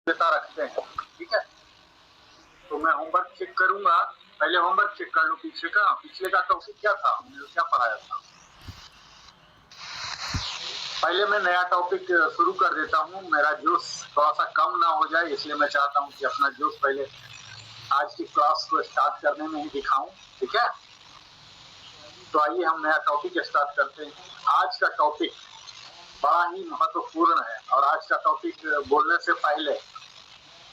देता रखते हैं, ठीक है। तो मैं होमवर्क चेक करूंगा, पहले होमवर्क चेक कर लो पिछले का टॉपिक क्या था, हमने क्या पढ़ाया था। पहले मैं नया टॉपिक शुरू कर देता हूँ, मेरा जोश थोड़ा सा कम ना हो जाए, इसलिए मैं चाहता हूँ कि अपना जोश पहले आज की क्लास को स्टार्ट करने में ही दिखाऊं, ठीक है। तो आइए हम नया टॉपिक स्टार्ट करते हैं। आज का टॉपिक बड़ा ही महत्वपूर्ण है और आज का टॉपिक बोलने से पहले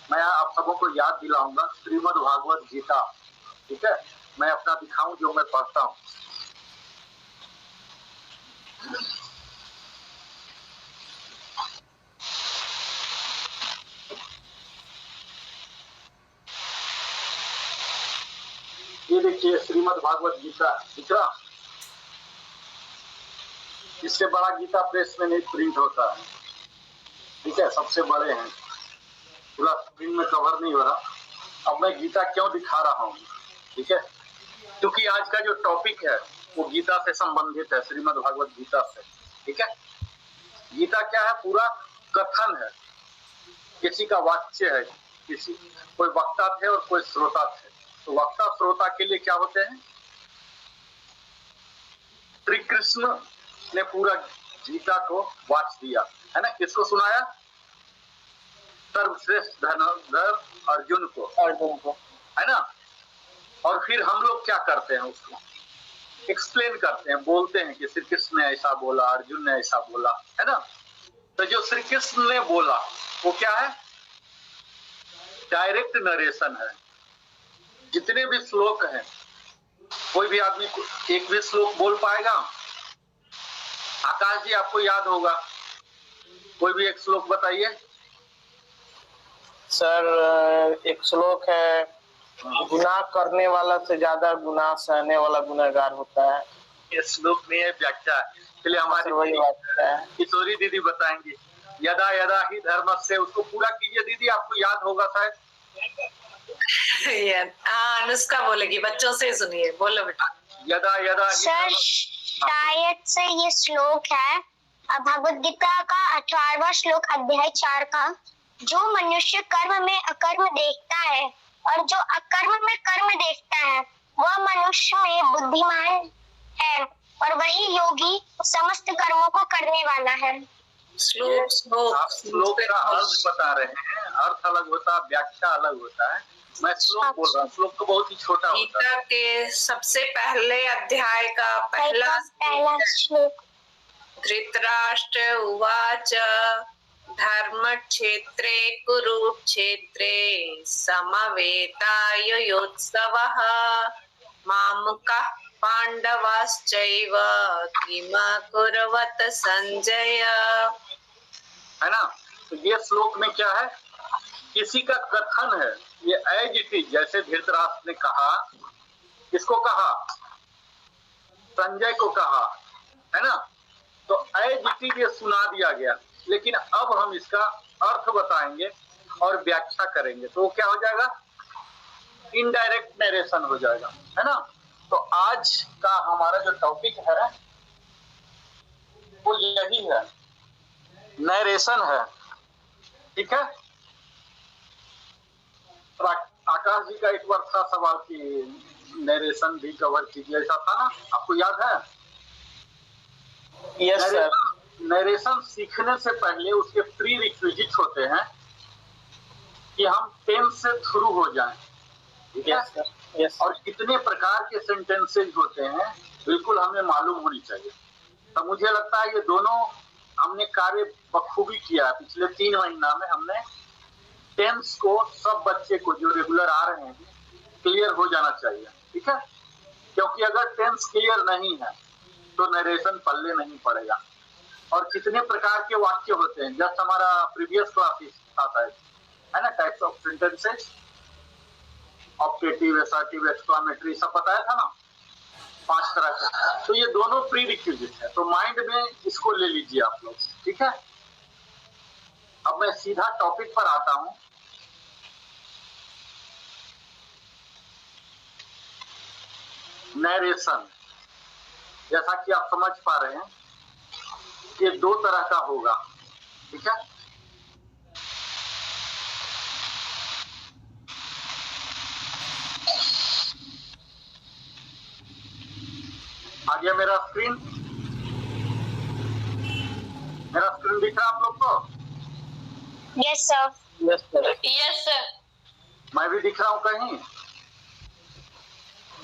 मैं आप सबों को याद दिलाऊंगा श्रीमद् भागवत गीता, ठीक है। मैं अपना दिखाऊं जो मैं पढ़ता हूं। ये देखिए श्रीमद् भागवत गीता, दिख रहा, इससे बड़ा गीता प्रेस में नहीं प्रिंट होता है, ठीक है। सबसे बड़े हैं, पूरा स्क्रीन में कवर नहीं हो रहा। अब मैं गीता क्यों दिखा रहा हूँ, ठीक है, क्योंकि आज का जो टॉपिक है वो गीता से संबंधित है, श्रीमद् भागवत गीता से, ठीक है। गीता क्या है, पूरा कथन है, किसी का वाक्य है, किसी कोई वक्ता थे और कोई श्रोता थे। तो वक्ता श्रोता के लिए क्या होते हैं, श्री कृष्ण ने पूरा गीता को वाच दिया है ना, किसको सुनाया, सर्वश्रेष्ठ धनुर्धर अर्जुन को, है ना। और फिर हम लोग क्या करते हैं, उसको एक्सप्लेन करते हैं, बोलते हैं कि श्री कृष्ण ने ऐसा बोला, अर्जुन ने ऐसा बोला, है ना। तो जो श्री कृष्ण ने बोला वो क्या है, डायरेक्ट नरेशन है। जितने भी श्लोक हैं, कोई भी आदमी एक भी श्लोक बोल पाएगा। आकाश जी आपको याद होगा, कोई भी एक श्लोक बताइए। सर एक श्लोक है, गुनाह करने वाला से ज्यादा गुनाह सहने वाला गुनहगार होता है। ये श्लोक में है, व्याख्या है। चलिए हमारी किशोरी दीदी बताएंगी, यदा यदा ही धर्म से, उसको पूरा कीजिए दीदी, आपको याद होगा शायद। हाँ अनुष्का बोलेगी, बच्चों से सुनिए, बोलो बेटा। यदा यदा सर शायद से ये श्लोक है भगवद गीता का 18वां श्लोक अध्याय 4 का। जो मनुष्य कर्म में अकर्म देखता है और जो अकर्म में कर्म देखता है वह मनुष्य में बुद्धिमान है और वही योगी समस्त कर्मों को करने वाला है। श्लोक का अर्थ बता रहे हैं, अर्थ अलग होता है, व्याख्या अलग होता है। मैं श्लोक बोल रहा हूँ, श्लोक तो बहुत ही छोटा होता है। गीता के सबसे पहले अध्याय का पहला श्लोक, धृतराष्ट्र उवाच धर्म क्षेत्रे कुरुक्षेत्रे समवेतायुयोत्सवः मामकाः पांडवाश्चैव किम कुर्वत संजय, है ना। तो ये श्लोक में क्या है, किसी का कथन है, ये एज इट इज, जैसे धृतराष्ट्र ने कहा, किसको कहा, संजय को कहा, है ना। तो एज इट इज ये सुना दिया गया, लेकिन अब हम इसका अर्थ बताएंगे और व्याख्या करेंगे, तो वो क्या हो जाएगा, इनडायरेक्ट नरेशन हो जाएगा, है ना। तो आज का हमारा जो टॉपिक है वो यही है, नरेशन है, ठीक है। आकाश जी का एक बार था सवाल कि नरेशन भी कवर कीजिए, ऐसा था ना, आपको याद है। Yes sir. नरेशन सीखने से पहले उसके प्री रिक्विजिट होते हैं कि हम टेंस से थ्रू हो जाएं, ठीक है। यस। और कितने प्रकार के सेंटेंसेज होते हैं बिल्कुल हमें मालूम होनी चाहिए। तो मुझे लगता है ये दोनों हमने कार्य बखूबी किया है। पिछले 3 महीना में हमने टेंस को सब बच्चे को जो रेगुलर आ रहे हैं क्लियर हो जाना चाहिए, ठीक है। क्योंकि अगर टेंस क्लियर नहीं है तो नरेशन पल्ले नहीं पड़ेगा। और कितने प्रकार के वाक्य होते हैं, जस्ट हमारा प्रीवियस क्लास आता है ना, types of sentences, objective, assertive, exclamatory, सब बताया था ना, 5 तरह के। तो ये दोनों प्री रिक्विजिट है, तो माइंड में इसको ले लीजिए आप लोग, ठीक है। अब मैं सीधा टॉपिक पर आता हूं। नरेशन, जैसा कि आप समझ पा रहे हैं, ये 2 तरह का होगा, ठीक है। आ गया मेरा स्क्रीन दिख रहा आप लोग को? Yes sir. Yes sir. Yes sir. मैं भी दिख रहा हूँ कहीं?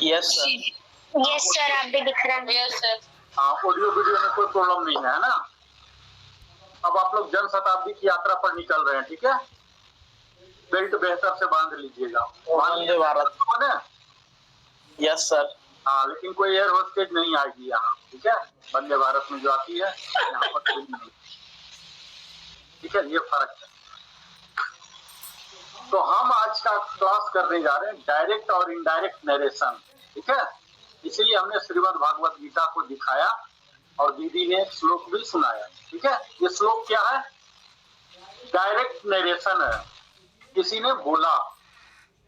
Yes sir. यस सर, आप भी दिख रहे हैं। Yes sir. हाँ, ऑडियो वीडियो में कोई प्रॉब्लम नहीं है ना? अब आप लोग जन शताब्दी की यात्रा पर निकल रहे हैं, ठीक है? बेल्ट बेहतर से बांध लीजिएगा। वंदे भारत। Yes sir. हाँ, लेकिन कोई एयर होस्टेज नहीं आएगी यहाँ, ठीक है? वंदे भारत में जो आती है यहाँ पर कोई नहीं, ठीक है? ये फर्क है। तो हम आज का क्लास करने जा रहे हैं डायरेक्ट और इनडायरेक्ट नरेशन, ठीक है? इसीलिए हमने श्रीमद् भागवत गीता को दिखाया और दीदी ने श्लोक भी सुनाया, ठीक है? ये श्लोक क्या है? डायरेक्ट नरेशन है, किसी ने बोला,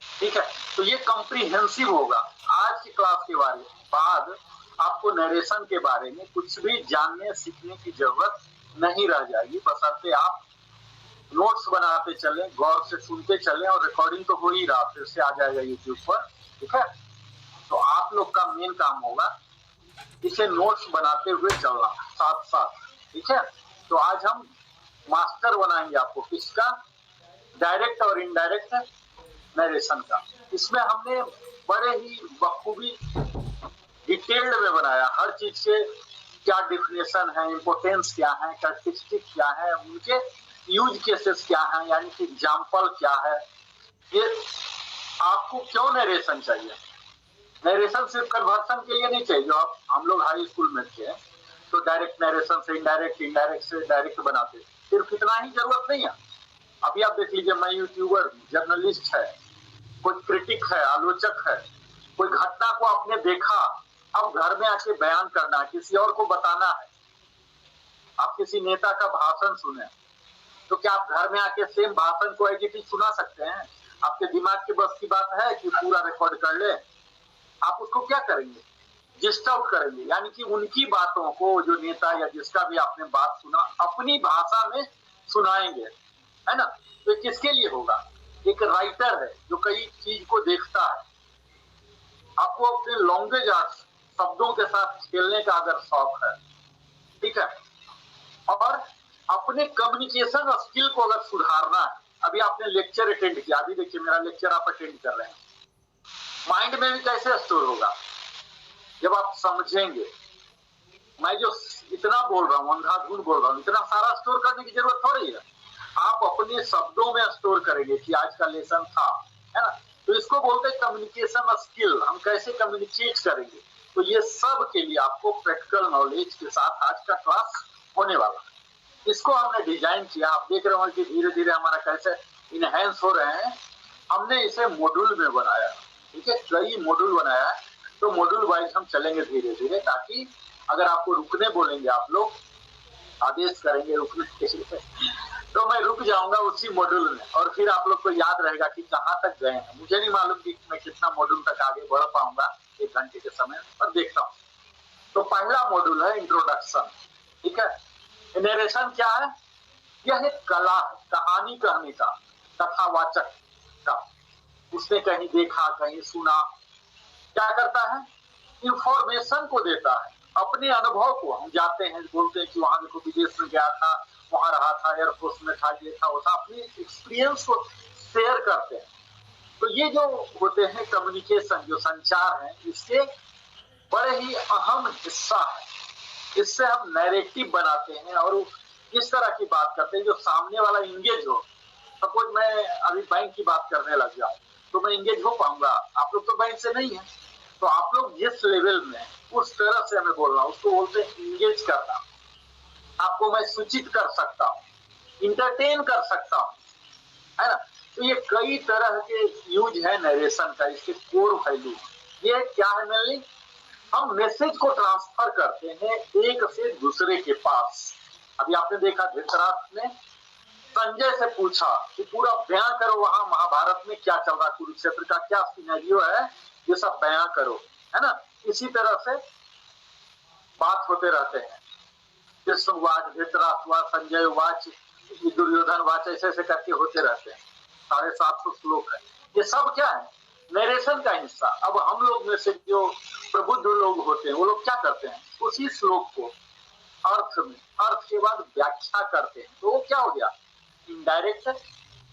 ठीक है? तो ये कॉम्प्रिहेंसिव होगा। आज की क्लास के बाद आपको नरेशन के बारे में कुछ भी जानने सीखने की जरूरत नहीं रह जाएगी, बशर्ते आप नोट्स बनाते चलें, गौर से सुनते चलें, और रिकॉर्डिंग तो हो ही रहा, फिर से आ जाएगा यूट्यूब पर, ठीक है? तो आप लोग का मेन काम होगा इसे नोट्स बनाते हुए चलना साथ साथ, ठीक है? तो आज हम मास्टर बनाएंगे आपको किसका? डायरेक्ट और इनडायरेक्ट नरेशन का। इसमें हमने बड़े ही बखूबी डिटेल्ड में बनाया, हर चीज के क्या डिफिनेशन है, इंपोर्टेंस क्या है, कैरेक्टरिस्टिक क्या है, उनके यूज केसेस क्या है, यानी कि एग्जाम्पल क्या है। ये आपको क्यों नरेशन चाहिए? नरेशन सिर्फ कन्वर्सन के लिए नहीं चाहिए। जो आप हम लोग हाई स्कूल में थे तो डायरेक्ट नरेशन से इनडायरेक्ट, इनडायरेक्ट से डायरेक्ट बनाते, सिर्फ इतना ही जरूरत नहीं है। अभी आप देख लीजिए, मैं यूट्यूबर, जर्नलिस्ट है, कोई क्रिटिक है, आलोचक है, कोई घटना को आपने देखा, अब घर में आके बयान करना है, किसी और को बताना है। आप किसी नेता का भाषण सुने तो क्या आप घर में आके सेम भाषण को एडिटिंग सुना सकते हैं? आपके दिमाग के बस की बात है कि पूरा रिकॉर्ड कर ले? आप उसको क्या करेंगे? जिस्ट आउट करेंगे, यानी कि उनकी बातों को, जो नेता या जिसका भी आपने बात सुना, अपनी भाषा में सुनाएंगे, है ना? तो ये किसके लिए होगा? एक राइटर है जो कई चीज को देखता है। आपको अपने लैंग्वेज आर्ट्स, शब्दों के साथ खेलने का अगर शौक है, ठीक है, और अपने कम्युनिकेशन स्किल को अगर सुधारना है, अभी आपने लेक्चर अटेंड किया, अभी देखिए मेरा लेक्चर आप अटेंड कर रहे हैं, माइंड में भी कैसे स्टोर होगा? जब आप समझेंगे। मैं जो इतना बोल रहा हूँ, अंधाधुंध बोल रहा हूँ, इतना सारा स्टोर करने की जरूरत थोड़ी है। आप अपने शब्दों में स्टोर करेंगे कि आज का लेसन था, है ना? तो इसको बोलते हैं कम्युनिकेशन स्किल। हम कैसे कम्युनिकेट करेंगे, तो ये सब के लिए आपको प्रैक्टिकल नॉलेज के साथ आज का क्लास होने वाला है। इसको हमने डिजाइन किया, आप देख रहे हो कि धीरे धीरे हमारा कैसे इनहेंस हो रहे हैं। हमने इसे मॉड्यूल में बनाया, ठीक है? कई मॉड्यूल बनाया है, तो मॉड्यूल वाइज हम चलेंगे धीरे धीरे, ताकि अगर आपको रुकने बोलेंगे, आप लोग आदेश करेंगे रुकने के लिए, तो मैं रुक जाऊंगा उसी मॉड्यूल में, और फिर आप लोग को याद रहेगा कि कहाँ तक गए हैं। मुझे नहीं मालूम कि मैं कितना मॉड्यूल तक आगे बढ़ पाऊंगा 1 घंटे के समय, पर देखता हूँ। तो पहला मॉड्यूल है इंट्रोडक्शन, ठीक है? नरेशन क्या है? यह एक कला है, कहानी कहने का, कथावाचक का। उसने कहीं देखा, कहीं सुना, क्या करता है? इंफॉर्मेशन को देता है, अपने अनुभव को। हम जाते हैं, बोलते हैं कि वहां देखो विदेश में गया था, वहां रहा था, एयरफोर्स में था, ये था, वो था, अपनी एक्सपीरियंस को शेयर करते हैं। तो ये जो होते हैं कम्युनिकेशन, जो संचार है, इसके बड़े ही अहम हिस्सा है। इससे हम नैरेटिव बनाते हैं और इस तरह की बात करते हैं जो सामने वाला इंगेज हो। सपोज मैं अभी बैंक की बात करने लग जाऊं तो मैं इंगेज हो पाऊंगा? आप लोग तो बैंक से नहीं है, तो आप लोग जिस लेवल में, उस तरह से हमें बोलना, उसको बोलते हैं इंगेज करना। आपको मैं सूचित कर सकता हूँ, इंटरटेन कर सकता हूँ, है ना? तो ये कई तरह के यूज है नरेशन का। इसके कोर वैल्यू ये क्या है? मेनली हम मैसेज को ट्रांसफर करते हैं एक से दूसरे के पास। अभी आपने देखा धृतराष्ट्र ने संजय से पूछा कि पूरा बयां करो, वहां महाभारत में क्या चल रहा, कुरुक्षेत्र का क्या सिनेरियो है, ये सब बयां करो, है ना? इसी तरह से बात होते रहते हैं। कृष्णवाच, धृतराष्ट्रवाच, संजय वाच, दुर्योधन वाच, ऐसे ऐसे करके होते रहते हैं। 750 श्लोक है। ये सब क्या है? नरेशन का हिस्सा। अब हम लोग में से जो प्रबुद्ध लोग होते हैं वो लोग क्या करते हैं, उसी श्लोक को अर्थ के बाद व्याख्या करते हैं, तो वो क्या हो गया, इनडायरेक्ट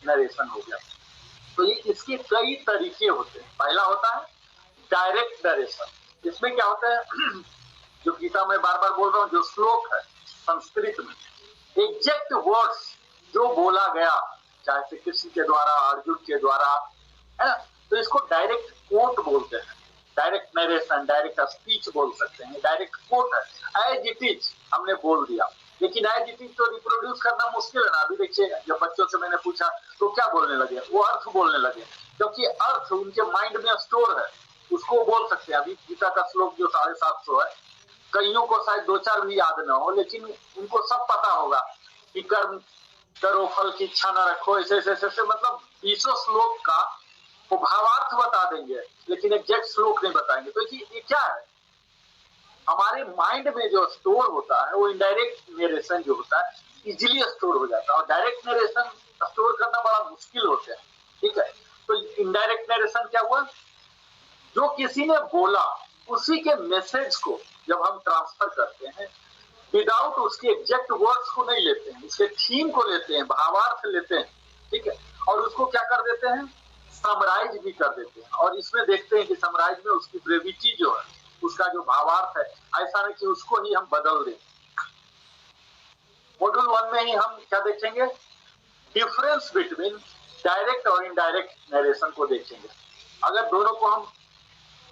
नरेशन हो गया। तो ये इसके कई तरीके होते हैं। पहला होता है डायरेक्ट नरेशन, इसमें क्या होता है जो गीता में बार बार बोल रहा हूँ, जो श्लोक है संस्कृत में एग्जैक्ट वर्ड्स जो बोला गया, चाहे श्री कृष्ण के द्वारा, अर्जुन के द्वारा, है ना, तो इसको डायरेक्ट कोट बोलते हैं। डायरेक्ट नरेशन, डायरेक्ट स्पीच बोल सकते हैं, डायरेक्ट कोट है, एज इट इज हमने बोल दिया। लेकिन एज इट इज तो रिप्रोड्यूस करना मुश्किल है ना। अभी देखिए जब बच्चों से मैंने पूछा तो क्या बोलने लगे, वो अर्थ बोलने लगे, क्योंकि अर्थ उनके माइंड में स्टोर है, उसको बोल सकते हैं। अभी गीता का श्लोक जो 750 है, कईयों को शायद 2-4 भी याद ना हो, लेकिन उनको सब पता होगा कि कर्म करो फल की इच्छा न रखो, ऐसे ऐसे मतलब 20 श्लोक का वो भावार्थ बता देंगे, लेकिन एग्जैक्ट श्लोक नहीं बताएंगे। तो ये क्या है, हमारे माइंड में जो स्टोर होता है वो इनडायरेक्ट नरेशन जो होता है इजीली स्टोर हो जाता है, और डायरेक्ट नरेशन स्टोर करना बड़ा मुश्किल होता है। ठीक है, तो इनडायरेक्ट नरेशन क्या हुआ, जो किसी ने बोला उसी के मैसेज को जब हम ट्रांसफर करते हैं, विदाउट उसके एग्जैक्ट वर्ड्स को नहीं लेते हैं, उसके थीम को लेते हैं, भावार्थ लेते हैं, ठीक है, और उसको क्या कर देते हैं, समराइज भी कर देते हैं। और इसमें देखते हैं कि समराइज में उसकी ब्रेविटी जो है, उसका जो भावार्थ है, ऐसा नहीं कि उसको ही हम बदल दें। मॉड्यूल 1 में ही हम क्या देखेंगे, डिफरेंस बिटवीन डायरेक्ट और इनडायरेक्ट नरेशन को देखेंगे। अगर दोनों को हम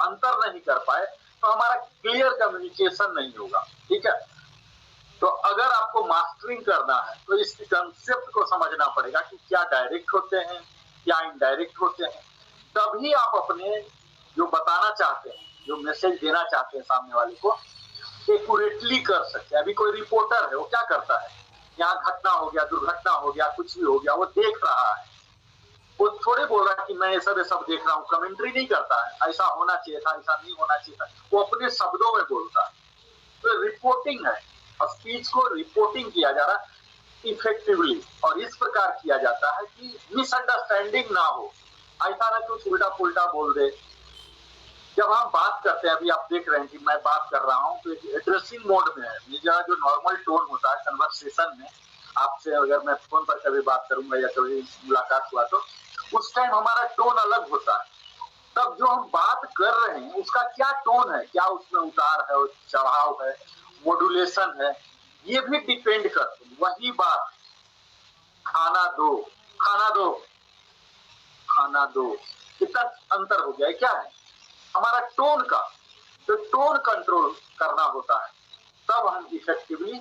अंतर नहीं कर पाए तो हमारा क्लियर कम्युनिकेशन नहीं होगा। ठीक है, तो अगर आपको मास्टरिंग करना है तो इस कंसेप्ट को समझना पड़ेगा कि क्या डायरेक्ट होते हैं, क्या इनडायरेक्ट होते हैं, तभी आप अपने जो बताना चाहते हैं, जो मैसेज देना चाहते हैं सामने वाले को, एक्यूरेटली कर सकते हैं। अभी कोई रिपोर्टर है, वो क्या करता है, यहाँ घटना हो गया, दुर्घटना हो गया, कुछ भी हो गया, वो देख रहा है, वो थोड़े बोल रहा है कि मैं ये सब देख रहा हूँ, कमेंट्री नहीं करता है, ऐसा होना चाहिए था, ऐसा नहीं होना चाहिए था, वो अपने शब्दों में बोलता है। तो रिपोर्टिंग है, स्पीच को रिपोर्टिंग किया जा रहा है इफेक्टिवली, और इस प्रकार किया जाता है कि मिसअंडरस्टैंडिंग ना हो, ऐसा ना कुछ उल्टा पुल्टा बोल दे। जब हम बात करते हैं, अभी आप देख रहे हैं कि मैं बात कर रहा हूँ तो एड्रेसिंग मोड में है, मेरा जो नॉर्मल टोन होता है कन्वर्सेशन में, आपसे अगर मैं फोन पर कभी बात करूंगा या कभी मुलाकात हुआ तो उस टाइम हमारा टोन अलग होता है। तब जो हम बात कर रहे हैं उसका क्या टोन है, क्या उसमें उतार है, चढ़ाव है, मॉड्यूलेशन है, ये भी डिपेंड करते हैं। वही बात खाना दो, खाना दो, खाना दो, कितना अंतर हो गया है, क्या है हमारा टोन का। तो टोन कंट्रोल करना होता है, तब हम इफेक्टिवली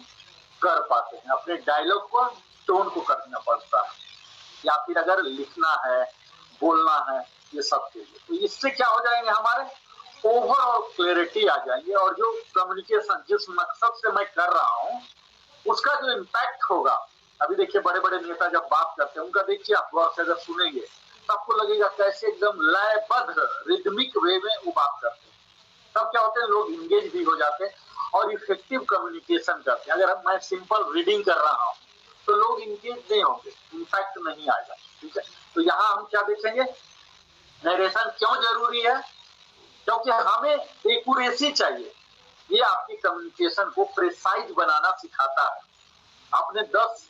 कर पाते हैं। अपने डायलॉग को टोन को करना पड़ता है, या फिर अगर लिखना है, बोलना है, ये सब के लिए। तो इससे क्या हो जाएंगे, हमारे ओवरऑल क्लैरिटी आ जाएंगे, और जो कम्युनिकेशन जिस मकसद से मैं कर रहा हूँ उसका जो इम्पैक्ट होगा। अभी देखिए बड़े बड़े नेता जब बात करते हैं, उनका देखिए आप गौर से अगर सुनेंगे तो आपको लगेगा कैसे एकदम लयबद्ध रिदमिक वे में वो बात करते हैं। तब क्या होते हैं, लोग इंगेज भी हो जाते हैं और इफेक्टिव कम्युनिकेशन करते हैं। अगर मैं सिंपल रीडिंग कर रहा हूँ तो लोग इंगेज नहीं होंगे, इम्पैक्ट नहीं आएगा। ठीक है, तो यहाँ हम क्या देखेंगे, नरेशन क्यों जरूरी है, क्योंकि हमें एक्यूरेसी चाहिए। ये आपकी कम्युनिकेशन को प्रिसाइज बनाना सिखाता है। आपने 10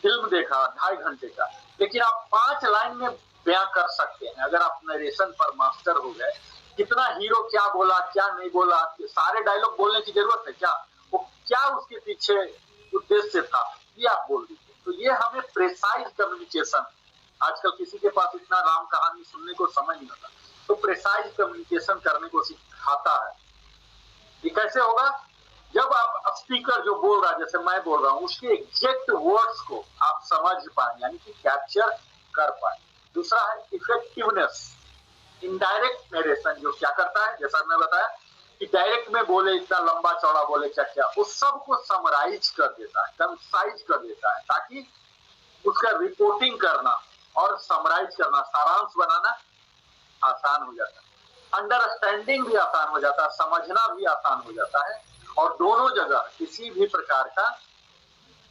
फिल्म देखा 2.5 घंटे का, लेकिन आप 5 लाइन में बयां कर सकते हैं अगर आप नरेशन पर मास्टर हो गए। कितना हीरो क्या बोला, क्या नहीं बोला, सारे डायलॉग बोलने की जरूरत है क्या, वो क्या उसके पीछे उद्देश्य था, ये आप बोल दीजिए। तो ये हमें प्रिसाइज कम्युनिकेशन, आजकल किसी के पास इतना राम कहानी सुनने को समय नहीं होता, तो प्रिसाइज कम्युनिकेशन करने को सिखाता है। ये कैसे होगा, जब आप स्पीकर जो बोल रहा है, जैसे मैं बोल रहा हूँ, उसके एग्जैक्ट वर्ड्स को आप समझ पाए, यानी कि कैप्चर कर पाए। दूसरा है इफेक्टिवनेस। इनडायरेक्ट नरेशन जो क्या करता है, जैसा मैं बताया कि डायरेक्ट में बोले इतना लंबा चौड़ा बोले क्या क्या, उस सब को समराइज कर देता है, कंसाइज कर देता है, ताकि उसका रिपोर्टिंग करना और समराइज करना, सारांश बनाना आसान हो जाता है। अंडरस्टैंडिंग भी आसान हो जाता है, समझना भी आसान हो जाता है, और दोनों जगह किसी भी प्रकार का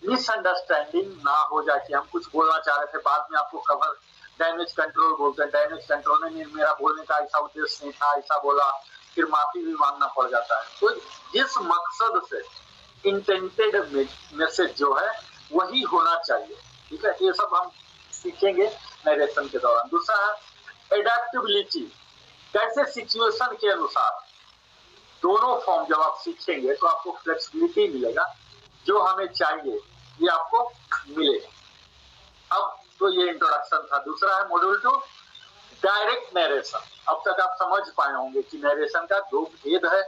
मिसअंडरस्टैंडिंग ना हो जाए कि हम कुछ बोलना चाह रहे थे, बाद में आपको कवर डैमेज कंट्रोल बोलते हैं, डैमेज कंट्रोल में मेरा बोलने का ऐसा उद्देश्य नहीं था, ऐसा बोला, फिर माफी भी मांगना पड़ जाता है। तो जिस मकसद से इंटेंटेड मैसेज जो है वही होना चाहिए। ठीक है, ये सब हम सीखेंगे नरेशन के दौरान। दूसरा है एडेप्टेबिलिटी, कैसे सिचुएशन के अनुसार दोनों फॉर्म जब आप सीखेंगे तो आपको फ्लेक्सिबिलिटी मिलेगा, जो हमें चाहिए ये आपको मिलेगा। अब तो ये इंट्रोडक्शन था। दूसरा है मॉड्यूल 2 डायरेक्ट नरेशन। अब तक आप समझ पाए होंगे कि नरेशन का दो भेद है,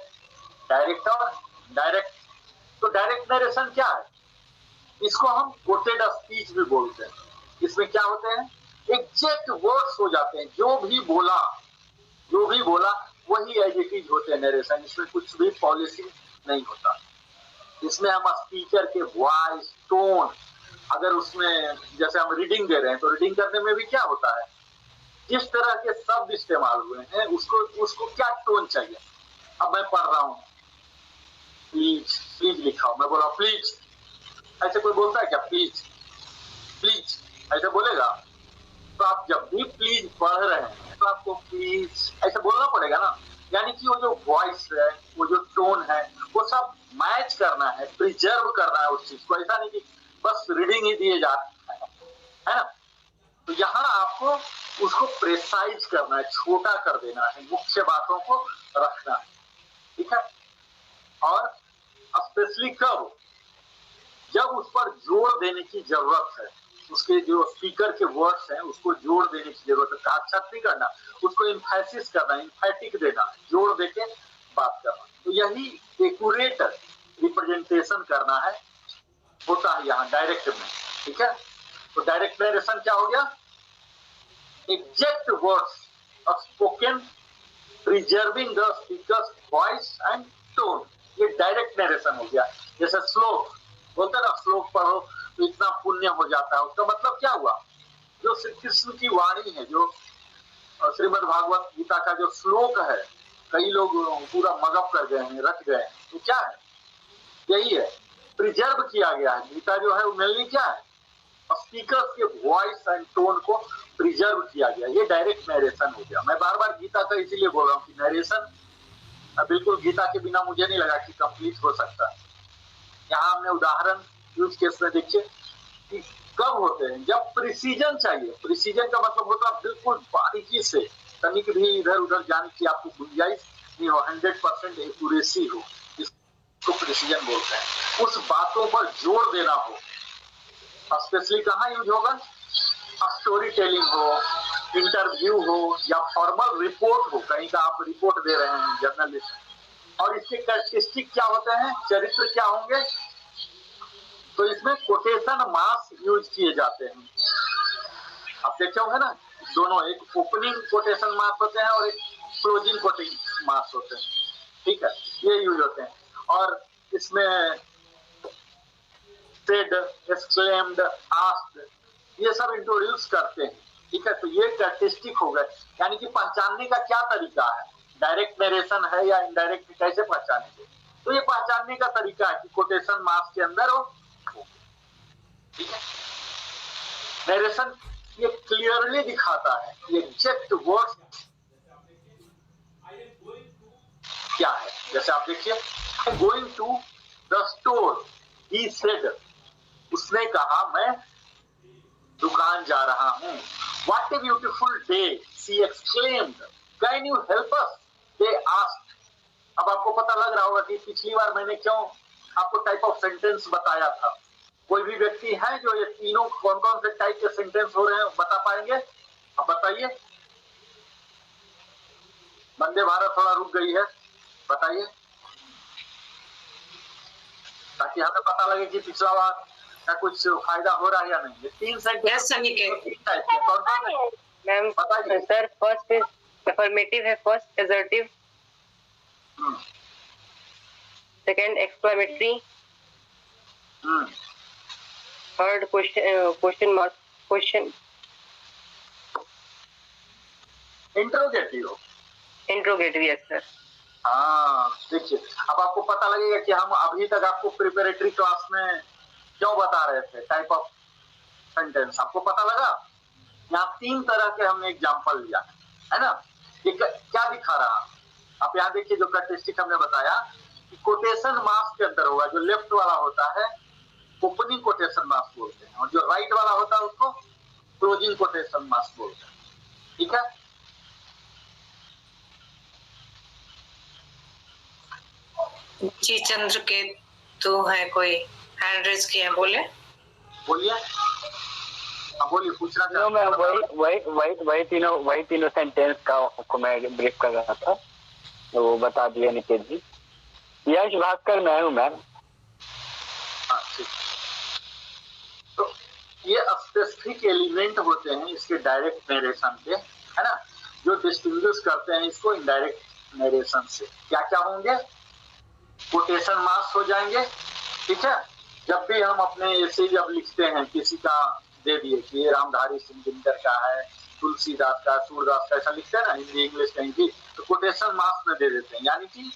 डायरेक्ट और डायरेक्ट। तो डायरेक्ट नरेशन क्या है? इसको हम कोटेड स्पीच भी बोलते हैं। इसमें क्या होते हैं, एग्जैक्ट वर्ड्स हो जाते हैं, जो भी बोला वही एज इट इज होते हैं नरेशन। इसमें कुछ भी पॉलिसी नहीं होता। इसमें हम स्पीकर के वॉइस टोन, अगर उसमें जैसे हम रीडिंग दे रहे हैं तो रीडिंग करने में भी क्या होता है, जिस तरह के शब्द इस्तेमाल हुए हैं उसको क्या टोन चाहिए। अब मैं पढ़ रहा हूं प्लीज, प्लीज लिखा हूं, मैं बोला प्लीज, ऐसे कोई बोलता है क्या प्लीज, प्लीज ऐसे बोलेगा? तो आप जब भी प्लीज पढ़ रहे हैं तो आपको प्लीज ऐसे बोलना पड़ेगा ना। यानी कि वो जो वॉइस है, वो जो टोन है, वो सब मैच करना है, प्रिजर्व करना है उस चीज को। ऐसा नहीं कि बस रीडिंग ही दिए जा है ना। तो यहाँ आपको उसको प्रेसाइज करना है, छोटा कर देना है, मुख्य बातों को रखना है। ठीक है, और स्पेशली कब, जब उस पर जोर देने की जरूरत है, उसके जो स्पीकर के वर्ड्स हैं उसको जोर देने की जरूरत है। काटछाट नहीं करना, उसको इम्फेसिस करना, इम्फेटिक देना, जोर देके बात करना। तो यही एक्यूरेट रिप्रेजेंटेशन करना है, होता है यहाँ डायरेक्ट में। ठीक है, तो डायरेक्ट नरेशन क्या हो गया, exact words spoken preserving the speakers voice and tone, ये डायरेक्ट नरेशन हो गया। जैसे श्लोक बोलते ना, श्लोक पढ़ो तो इतना पुण्य हो जाता है, उसका मतलब क्या हुआ, जो श्री कृष्ण की वाणी है, जो श्रीमद् भागवत गीता का जो श्लोक है, कई लोग पूरा मगअप कर गए हैं, रख गए हैं, तो क्या है, यही है, प्रिजर्व किया गया है। गीता जो है वो मेनली क्या है, स्पीकर के वॉइस एंड टोन को प्रिजर्व किया गया, ये डायरेक्ट नरेशन हो गया। मैं बार बार गीता का इसीलिए बोल रहा हूँ कि नरेशन बिल्कुल गीता के बिना मुझे नहीं लगा कि कंप्लीट हो सकता है। यहाँ हमने उदाहरण यूज केस में देखिए कि कब होते हैं, जब प्रिसीजन चाहिए। प्रिसीजन का मतलब होता है बिल्कुल बारीकी से, तनिक भी इधर उधर जाने की आपको गुंजाइश नहीं हो, 100% एक्यूरेसी हो, इसको प्रिसीजन बोलते हैं। उस बातों पर जोर देना हो, स्पेशली कहाँ यूज होगा, स्टोरी टेलिंग हो, इंटरव्यू हो, या फॉर्मल रिपोर्ट हो, कहीं का आप रिपोर्ट दे रहे हैं जर्नलिस्ट, और इसके कैरेक्टरिस्टिक क्या होते हैं, चरित्र क्या होंगे। तो इसमें कोटेशन मार्क्स यूज किए जाते हैं। आप देखे होंगे ना, दोनों, एक ओपनिंग कोटेशन मार्क्स होते हैं और एक क्लोजिंग कोटेशन मार्क्स होते हैं। ठीक है, ये यूज होते हैं। और इसमें सेड, एक्सक्लेम्ड, आस्क्ड, ये सब इंट्रोड्यूस करते हैं। ठीक है, तो ये कैरेक्टरिस्टिक हो गए, यानी कि पहचानने का क्या तरीका है, डायरेक्ट नरेशन है या इनडायरेक्ट, कैसे पहचानेंगे। तो ये पहचानने का तरीका है कि कोटेशन मार्क्स के अंदर हो। ठीक है, नरेशन ये क्लियरली दिखाता है एग्जैक्ट वर्ड्स क्या है। जैसे आप देखिए, going to the store, he said, उसने कहा मैं दुकान जा रहा हूं। What a beautiful day, she exclaimed, can you help us, they asked. अब आपको पता लग रहा होगा कि पिछली बार मैंने क्यों आपको टाइप ऑफ सेंटेंस बताया था। कोई भी व्यक्ति है जो ये तीनों कौन कौन से टाइप के सेंटेंस हो रहे हैं बता पाएंगे? अब बताइए। वंदे भारत थोड़ा रुक गई है, बताइए, ताकि हमें पता लगे कि पिछला बार का कुछ फायदा हो रहा है या नहीं। ये तीन सेंटेंस टाइप के कौन कौन है मैम? बताइए सर, फर्स्ट इज अफर्मेटिव है, first assertive, second exclamatory, third question mark, question interrogative. Interrogative, yes sir. हाँ, देखिए अब आपको पता लगेगा कि हम अभी तक आपको प्रिपरेटरी क्लास में क्यों बता रहे थे टाइप ऑफ सेंटेंस। आपको पता लगा, यहाँ तीन तरह के हमने एग्जाम्पल लिया है ना। ये क्या दिखा रहा, आप यहाँ देखिए जो कैरेक्टरिस्टिक हमने बताया कि कोटेशन मार्क्स के अंदर होगा, जो लेफ्ट वाला होता है ओपनिंग कोटेशन मार्क्स बोलते हैं, और जो राइट वाला होता है उसको क्लोजिंग कोटेशन मार्क्स बोलते हैं। ठीक है, जी चंद्रकेतु है, कोई हैंड रेज किए हैं, बोले बोलिए। हाँ बोलिए, पूछना नो मैं चाहते वही तीनों सेंटेंस का को मैं ब्रीफ कर रहा था, तो वो बता दिया निकेत जी। यश भास्कर मैं हूँ मैम। हाँ ठीक। तो ये स्पेसिफिक एलिमेंट होते हैं इसके डायरेक्ट नरेशन के, है ना, जो डिस्टिंग्विश करते हैं इसको इनडायरेक्ट नरेशन से। क्या क्या होंगे? कोटेशन मार्क्स हो जाएंगे। ठीक है, जब भी हम अपने ऐसे जब लिखते हैं, किसी का दे दिए कि ये रामधारी सिंह दिनकर का है, तुलसीदास का, सूरदास का, ऐसा लिखते हैं ना हिंदी इंग्लिश कहीं भी, तो कोटेशन मार्क्स में दे देते हैं। यानी कि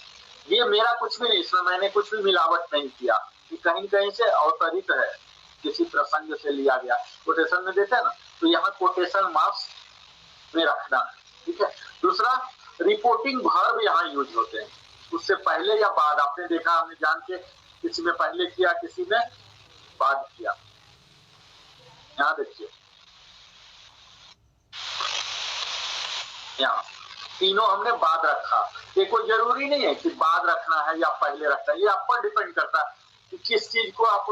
ये मेरा कुछ भी नहीं, इसमें मैंने कुछ भी मिलावट नहीं किया, कि कहीं कहीं से अवतरित है, किसी प्रसंग से लिया गया, कोटेशन में देते हैं ना, तो यहाँ कोटेशन मार्क्स में रखना है। ठीक है, दूसरा रिपोर्टिंग वर्ब यहाँ यूज होते हैं, उससे पहले या बाद। आपने देखा, हमने जान के किसी में पहले किया, किसी में बाद किया। यहाँ देखिए, यहाँ तीनों हमने बाद रखा। ये कोई जरूरी नहीं है कि बाद रखना है या पहले रखना है, ये आप पर डिपेंड करता है कि किस चीज को आप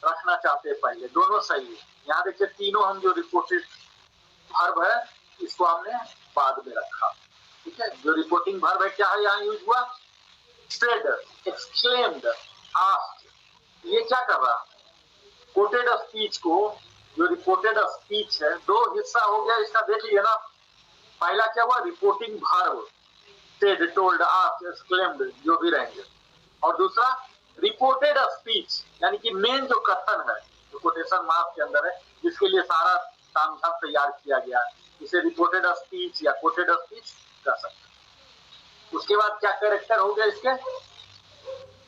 रखना चाहते हैं पहले, दोनों सही है। यहाँ देखिए, तीनों हम जो रिपोर्टेड वर्ब है इसको हमने बाद में रखा। ठीक है, जो रिपोर्टिंग वर्ब है क्या है यहाँ यूज हुआ? Said, exclaimed, asked. ये क्या कर रहा? कोटेड स्पीच को, जो रिपोर्टेड स्पीच है, दो हिस्सा हो गया इसका, देख लिया ना। पहला क्या हुआ? Reporting verb, said, told, asked, exclaimed, जो भी रहेंगे। और दूसरा रिपोर्टेड स्पीच, यानी कि मेन जो कथन है, जो कोटेशन मार्क्स के अंदर है, जिसके लिए सारा तामझाम तैयार किया गया, इसे रिपोर्टेड स्पीच या कोटेड स्पीच कर सकते हैं। उसके बाद क्या कैरेक्टर हो गया इसके?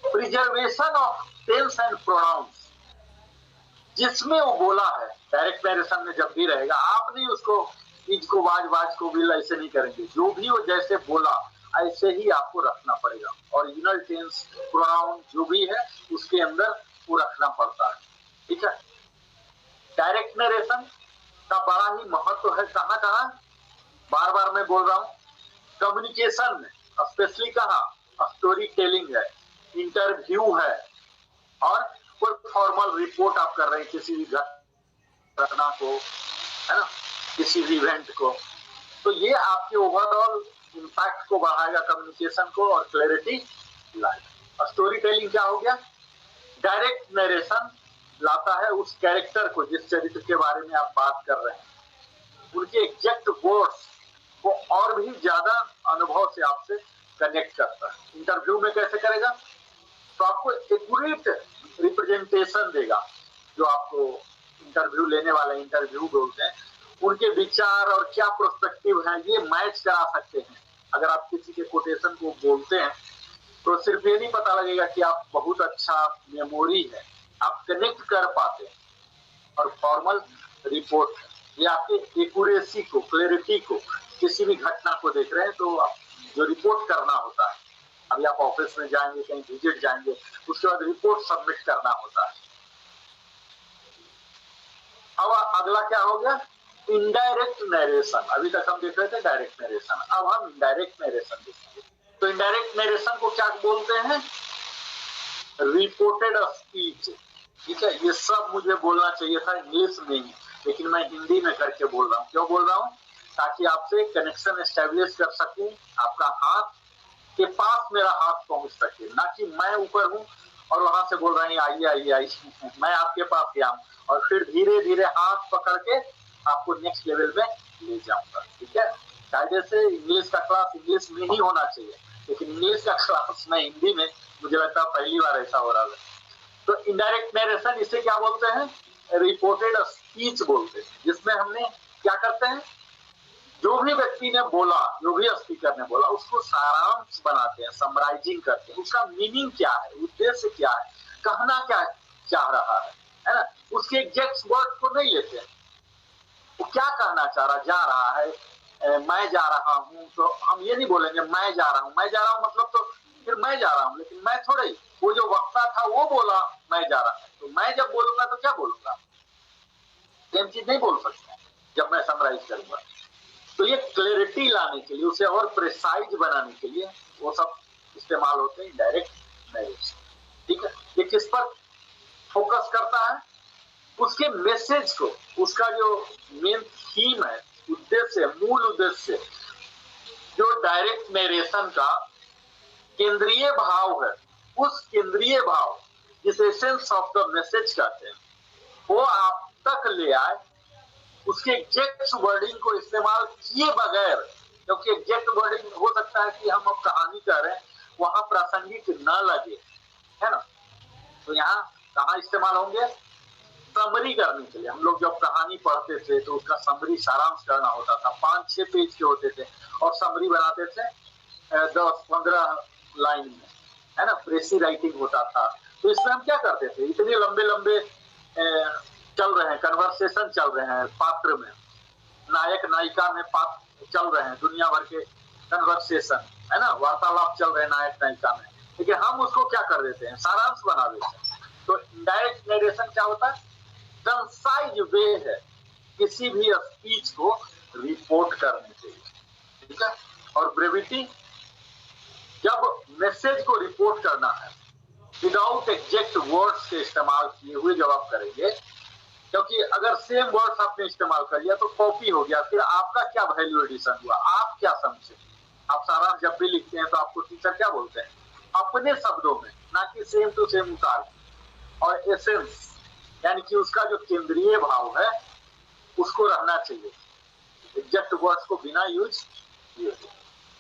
Preservation of tense and pronouns, जिसमें वो बोला है, डायरेक्ट नरेशन में जब भी रहेगा, आप नहीं उसको इज को वाज को भी ऐसे नहीं करेंगे, जो भी वो जैसे बोला ऐसे ही आपको रखना पड़ेगा। ओरिजिनल टेंस, प्रोनाउन जो भी है उसके अंदर वो रखना पड़ता है। ठीक है, डायरेक्ट नरेशन का बड़ा ही महत्व है। कहाँ कहाँ? बार बार मैं बोल रहा हूँ, कम्युनिकेशन में, स्पेशली कहाँ? स्टोरी टेलिंग है, इंटरव्यू है, और कोई फॉर्मल रिपोर्ट आप कर रहे हैं किसी भी घटना को, है ना, किसी भी इवेंट को, तो ये आपके ओवरऑल इम्पैक्ट को बढ़ाएगा, कम्युनिकेशन को, और क्लैरिटी लाएगा। स्टोरी टेलिंग क्या हो गया? डायरेक्ट नरेशन लाता है उस कैरेक्टर को, जिस चरित्र के बारे में आप बात कर रहे हैं, उनके एग्जैक्ट वर्ड्स को और भी ज्यादा अनुभव से आपसे कनेक्ट करता है। इंटरव्यू में कैसे करेगा? तो आपको एक्यूरेट रिप्रेजेंटेशन देगा, जो आपको इंटरव्यू लेने वाला इंटरव्यू बोलते हैं, उनके विचार और क्या प्रोस्पेक्टिव है ये मैच करा सकते हैं। अगर आप किसी के कोटेशन को बोलते हैं तो सिर्फ ये नहीं पता लगेगा कि आप बहुत अच्छा मेमोरी है, आप कनेक्ट कर पाते हैं। और फॉर्मल रिपोर्ट, ये आपके एक्यूरेसी को, क्लैरिटी को, किसी भी घटना को देख रहे हैं तो आप जो रिपोर्ट करना होता है, अभी आप ऑफिस में जाएंगे, कहीं विजिट जाएंगे, उसके बाद रिपोर्ट सबमिट करना होता है। अब अगला क्या हो गया? Indirect narration. अभी तक हम देख रहे थे डायरेक्ट नरेशन, अब हम इनडायरेक्ट नरेशन देखेंगे। तो इनडायरेक्ट नरेशन को क्या बोलते हैं? Reported speech. ठीक है, ये सब मुझे बोलना चाहिए था इंग्लिश में ही, लेकिन मैं हिंदी में करके बोल रहा हूँ। क्यों बोल रहा हूँ? ताकि आपसे कनेक्शन एस्टेब्लिश कर सकूं, आपका हाथ के पास मेरा हाथ पहुंच सके, ना कि मैं ऊपर हूं और वहां से बोल रहे हैं आइए आइए आइए, मैं आपके पास गया हूं और फिर धीरे धीरे हाथ पकड़ के आपको नेक्स्ट लेवल में ले जाऊंगा। ठीक है, कायदे से इंग्लिश का क्लास इंग्लिश में ही होना चाहिए, लेकिन इंग्लिश का क्लास में हिंदी में मुझे लगता है पहली बार ऐसा हो रहा है। तो इनडायरेक्ट नरेशन, इसे क्या बोलते हैं? रिपोर्टेड स्पीच बोलते हैं, जिसमें हमने क्या करते हैं, जो भी व्यक्ति ने बोला, जो भी स्पीकर ने बोला, उसको सारांश बनाते हैं, समराइजिंग करते हैं, उसका मीनिंग क्या है, उद्देश्य क्या है, कहना क्या चाह रहा है ना। उसके एग्जैक्ट वर्ड को नहीं लेते हैं, वो क्या कहना चाह रहा, जा रहा है, मैं जा रहा हूँ, तो हम ये नहीं बोलेंगे मैं जा रहा हूँ। मैं जा रहा हूँ मतलब तो फिर मैं जा रहा हूँ, लेकिन मैं थोड़े ही, वो जो वक्ता था वो बोला मैं जा रहा हूँ, तो मैं जब बोलूंगा तो क्या बोलूंगा, सेम चीज नहीं बोल सकता जब मैं समराइज करूंगा। तो ये क्लैरिटी लाने के लिए, उसे और प्रिसाइज बनाने के लिए वो सब इस्तेमाल होते हैं डायरेक्ट नरेशन। ठीक है, ये किस पर फोकस करता है, उसके मैसेज को, उसका जो मेन थीम है, उद्देश्य, मूल उद्देश्य, जो डायरेक्ट नरेशन का केंद्रीय भाव है, उस केंद्रीय भाव जिस एसेंस ऑफ द मैसेज कहते हैं, वो आप तक ले आए, उसके एग्जैक्ट वर्डिंग को इस्तेमाल किए बगैर, क्योंकि एग्जैक्ट वर्डिंग हो सकता है कि हम अब कहानी कर रहे हैं, वहां प्रासंगिक न लगे, है ना। तो यहाँ कहाँ इस्तेमाल होंगे, समरी करने के लिए। हम लोग जब कहानी पढ़ते थे तो उसका समरी, सारांश करना होता था, 5-6 पेज के होते थे, और समरी बनाते थे 10-15 लाइन में, है ना, प्रेसी राइटिंग होता था। तो इसमें हम क्या करते थे, इतने लंबे लंबे चल रहे हैं, कन्वर्सेशन चल रहे हैं पात्र में, नायक नायिका में पात्र चल रहे हैं, दुनिया भर के कन्वर्सेशन, है ना, वार्तालाप चल रहे हैं नायक नायिका में, लेकिन हम उसको क्या कर देते हैं, सारांश बना देते हैं। तो इनडायरेक्ट नरेशन क्या होता है, कंसाइज वे है किसी भी स्पीच को रिपोर्ट करने के लिए, ठीक है। और ब्रेविटी, जब मैसेज को रिपोर्ट करना है विदाउट एग्जैक्ट वर्ड्स के इस्तेमाल किए हुए जब आप करेंगे, क्योंकि अगर सेम वर्ड्स आपने इस्तेमाल कर लिया तो कॉपी हो गया, फिर आपका क्या वैल्यू एडिशन हुआ, आप क्या समझे। आप सारांश जब भी लिखते हैं तो आपको टीचर क्या बोलते हैं, अपने शब्दों में, ना कि सेम टू सेम उतार, और एसेंस यानी कि उसका जो केंद्रीय भाव है उसको रहना चाहिए, एग्जैक्ट वर्ड्स को बिना यूज किए,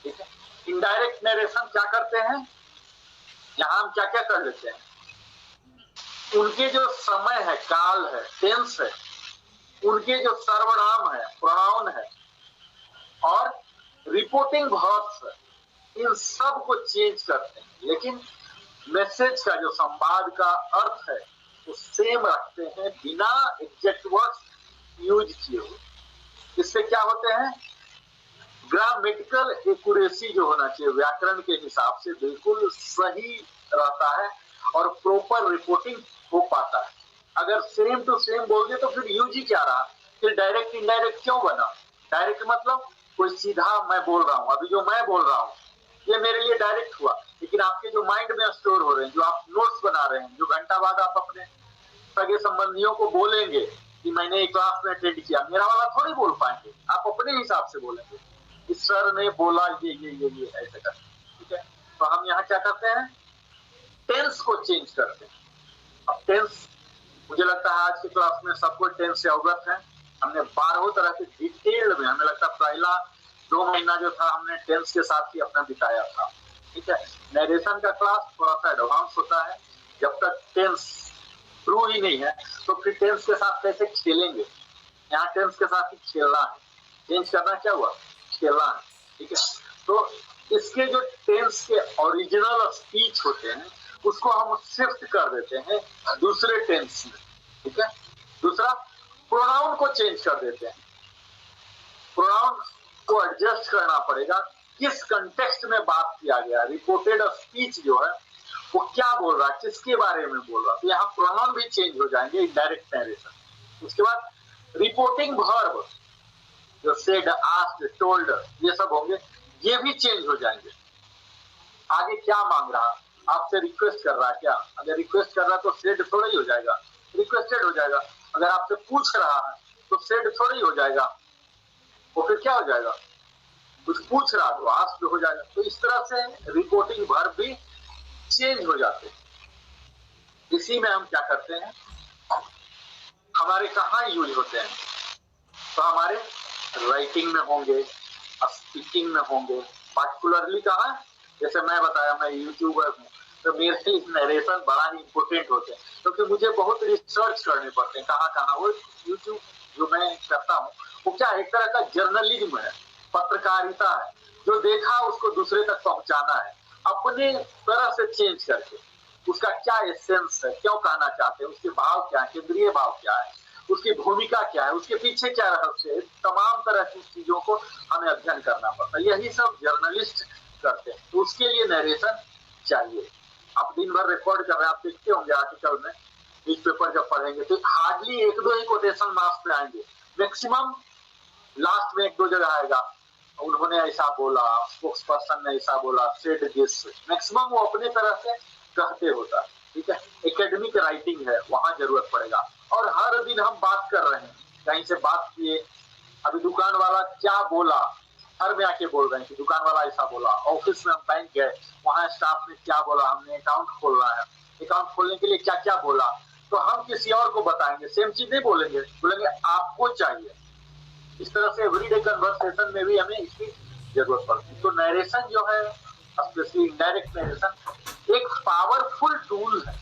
ठीक है। इनडायरेक्ट नरेशन क्या करते हैं, यहां हम क्या क्या कर लेते हैं, उनके जो समय है, काल है, टेंस है, उनके जो सर्वनाम है, प्रोनाउन है, और रिपोर्टिंग वर्ब्स है, इन सब को चेंज करते हैं, लेकिन मैसेज का जो संवाद का अर्थ है वो सेम रखते हैं बिना एग्जैक्ट वर्ड्स यूज किए हुए। इससे क्या होते हैं, ग्रामेटिकल एक्यूरेसी जो होना चाहिए, व्याकरण के हिसाब से बिल्कुल सही रहता है, और प्रॉपर रिपोर्टिंग हो पाता है। अगर सेम टू सेम बोल दिए तो फिर यूज ही क्या रहा, फिर डायरेक्ट इनडायरेक्ट क्यों बना। डायरेक्ट मतलब कोई सीधा मैं बोल रहा हूँ, अभी जो मैं बोल रहा हूँ ये मेरे लिए डायरेक्ट हुआ, लेकिन आपके जो माइंड में स्टोर हो रहे हैं, जो आप नोट्स बना रहे हैं, जो घंटा बाद आप अपने सगे संबंधियों को बोलेंगे कि मैंने एक क्लास में अटेंड किया, मेरा वाला थोड़ी बोल पाएंगे, आप अपने हिसाब से बोलेंगे, इस सर ने बोला ये ऐसे कर, ठीक है। तो हम यहाँ क्या करते हैं, टेंस को चेंज करते हैं। अब टेंस, मुझे लगता है आज की क्लास में सबको टेंस से अवगत है। हमने 12 तरह के डिटेल में, हमें लगता है पहला 2 महीना जो था हमने टेंस के साथ ही अपना बिताया था, ठीक है। नरेशन का क्लास थोड़ा सा एडवांस होता है, जब तक टेंस ट्रू ही नहीं है तो फिर टेंस के साथ कैसे खेलेंगे, यहाँ टेंस के साथ ही खेलना है, चेंज करना क्या हुआ, खेलना है, ठीक है। तो इसके जो टेंस के ओरिजिनल स्पीच होते हैं उसको हम शिफ्ट कर देते हैं दूसरे टेंस में, ठीक है। दूसरा, प्रोनाउन को चेंज कर देते हैं, प्रोनाउन को एडजस्ट करना पड़ेगा, किस कंटेक्स्ट में बात किया गया, रिपोर्टेड स्पीच जो है वो क्या बोल रहा है, किसके बारे में बोल रहा है, तो यहाँ प्रोनाउन भी चेंज हो जाएंगे, इनडायरेक्ट नरेशन। उसके बाद रिपोर्टिंग वर्ब जो सेड, आस्क्ड, टोल्ड, ये सब होंगे, ये भी चेंज हो जाएंगे। आगे क्या मांग रहा, आपसे रिक्वेस्ट कर रहा है क्या, अगर रिक्वेस्ट कर रहा है तो सेड थोड़ा ही हो जाएगा, रिक्वेस्टेड हो जाएगा। अगर आपसे पूछ रहा है तो सेड थोड़ा ही हो जाएगा, वो फिर क्या हो जाएगा, कुछ पूछ रहा तो आस्क्ड हो जाएगा। तो इस तरह से रिपोर्टिंग वर्ब भी चेंज हो जाते हैं। इसी में हम क्या करते हैं, हमारे कहाँ यूज होते हैं, तो हमारे राइटिंग में होंगे, स्पीकिंग में होंगे, पार्टिकुलरली कहाँ, जैसे मैं बताया मैं यूट्यूबर हूँ तो मेरे लिए नरेशन बड़ा ही इम्पोर्टेंट होते हैं, क्योंकि मुझे बहुत रिसर्च करने पड़ते हैं कहाँ कहाँ। वो यूट्यूब जो मैं करता हूँ वो क्या एक तरह का जर्नलिज्म है, पत्रकारिता है, जो देखा उसको दूसरे तक पहुंचाना है, अपने तरह से चेंज करके, उसका क्या एसेंस है, क्यों कहना चाहते हैं, उसके भाव क्या है, केंद्रीय भाव क्या है, उसकी भूमिका क्या है, उसके पीछे क्या रहस्य है, तमाम तरह की चीजों को हमें अध्ययन करना पड़ता है। यही सब जर्नलिस्ट करते हैं। तो उसके लिए नरेशन चाहिए। आप दिन भर रिकॉर्ड कर रहे हैं, आप देखते होंगे आर्टिकल में, न्यूज़पेपर जब पढ़ेंगे तो हार्डली एक दो ही कोटेशन मार्क्स में आएंगे, मैक्सिमम लास्ट में एक दो जगह आएगा, उन्होंने ऐसा बोला, स्पोक्स पर्सन ने ऐसा बोला, सेड दिस, मैक्सिमम वो अपने तरह से कहते होता है। ठीक है, एकेडमिक राइटिंग है, वहां जरूरत पड़ेगा। और हर दिन हम बात कर रहे हैं, कहीं से बात किए, अभी दुकान वाला क्या बोला, घर में आके बोल रहे हैं कि दुकान वाला ऐसा बोला, ऑफिस में हम बैंक गए, वहां स्टाफ ने क्या बोला, हमने अकाउंट खोलना है, अकाउंट खोलने के लिए क्या क्या बोला, तो हम किसी और को बताएंगे, सेम चीज नहीं बोलेंगे, बोलेंगे आपको चाहिए। इस तरह से एवरीडे कन्वर्सेशन में भी हमें इसकी जरूरत पड़ती है। तो नरेशन जो है, स्पेशली इनडायरेक्ट नरेशन, एक पावरफुल टूल है।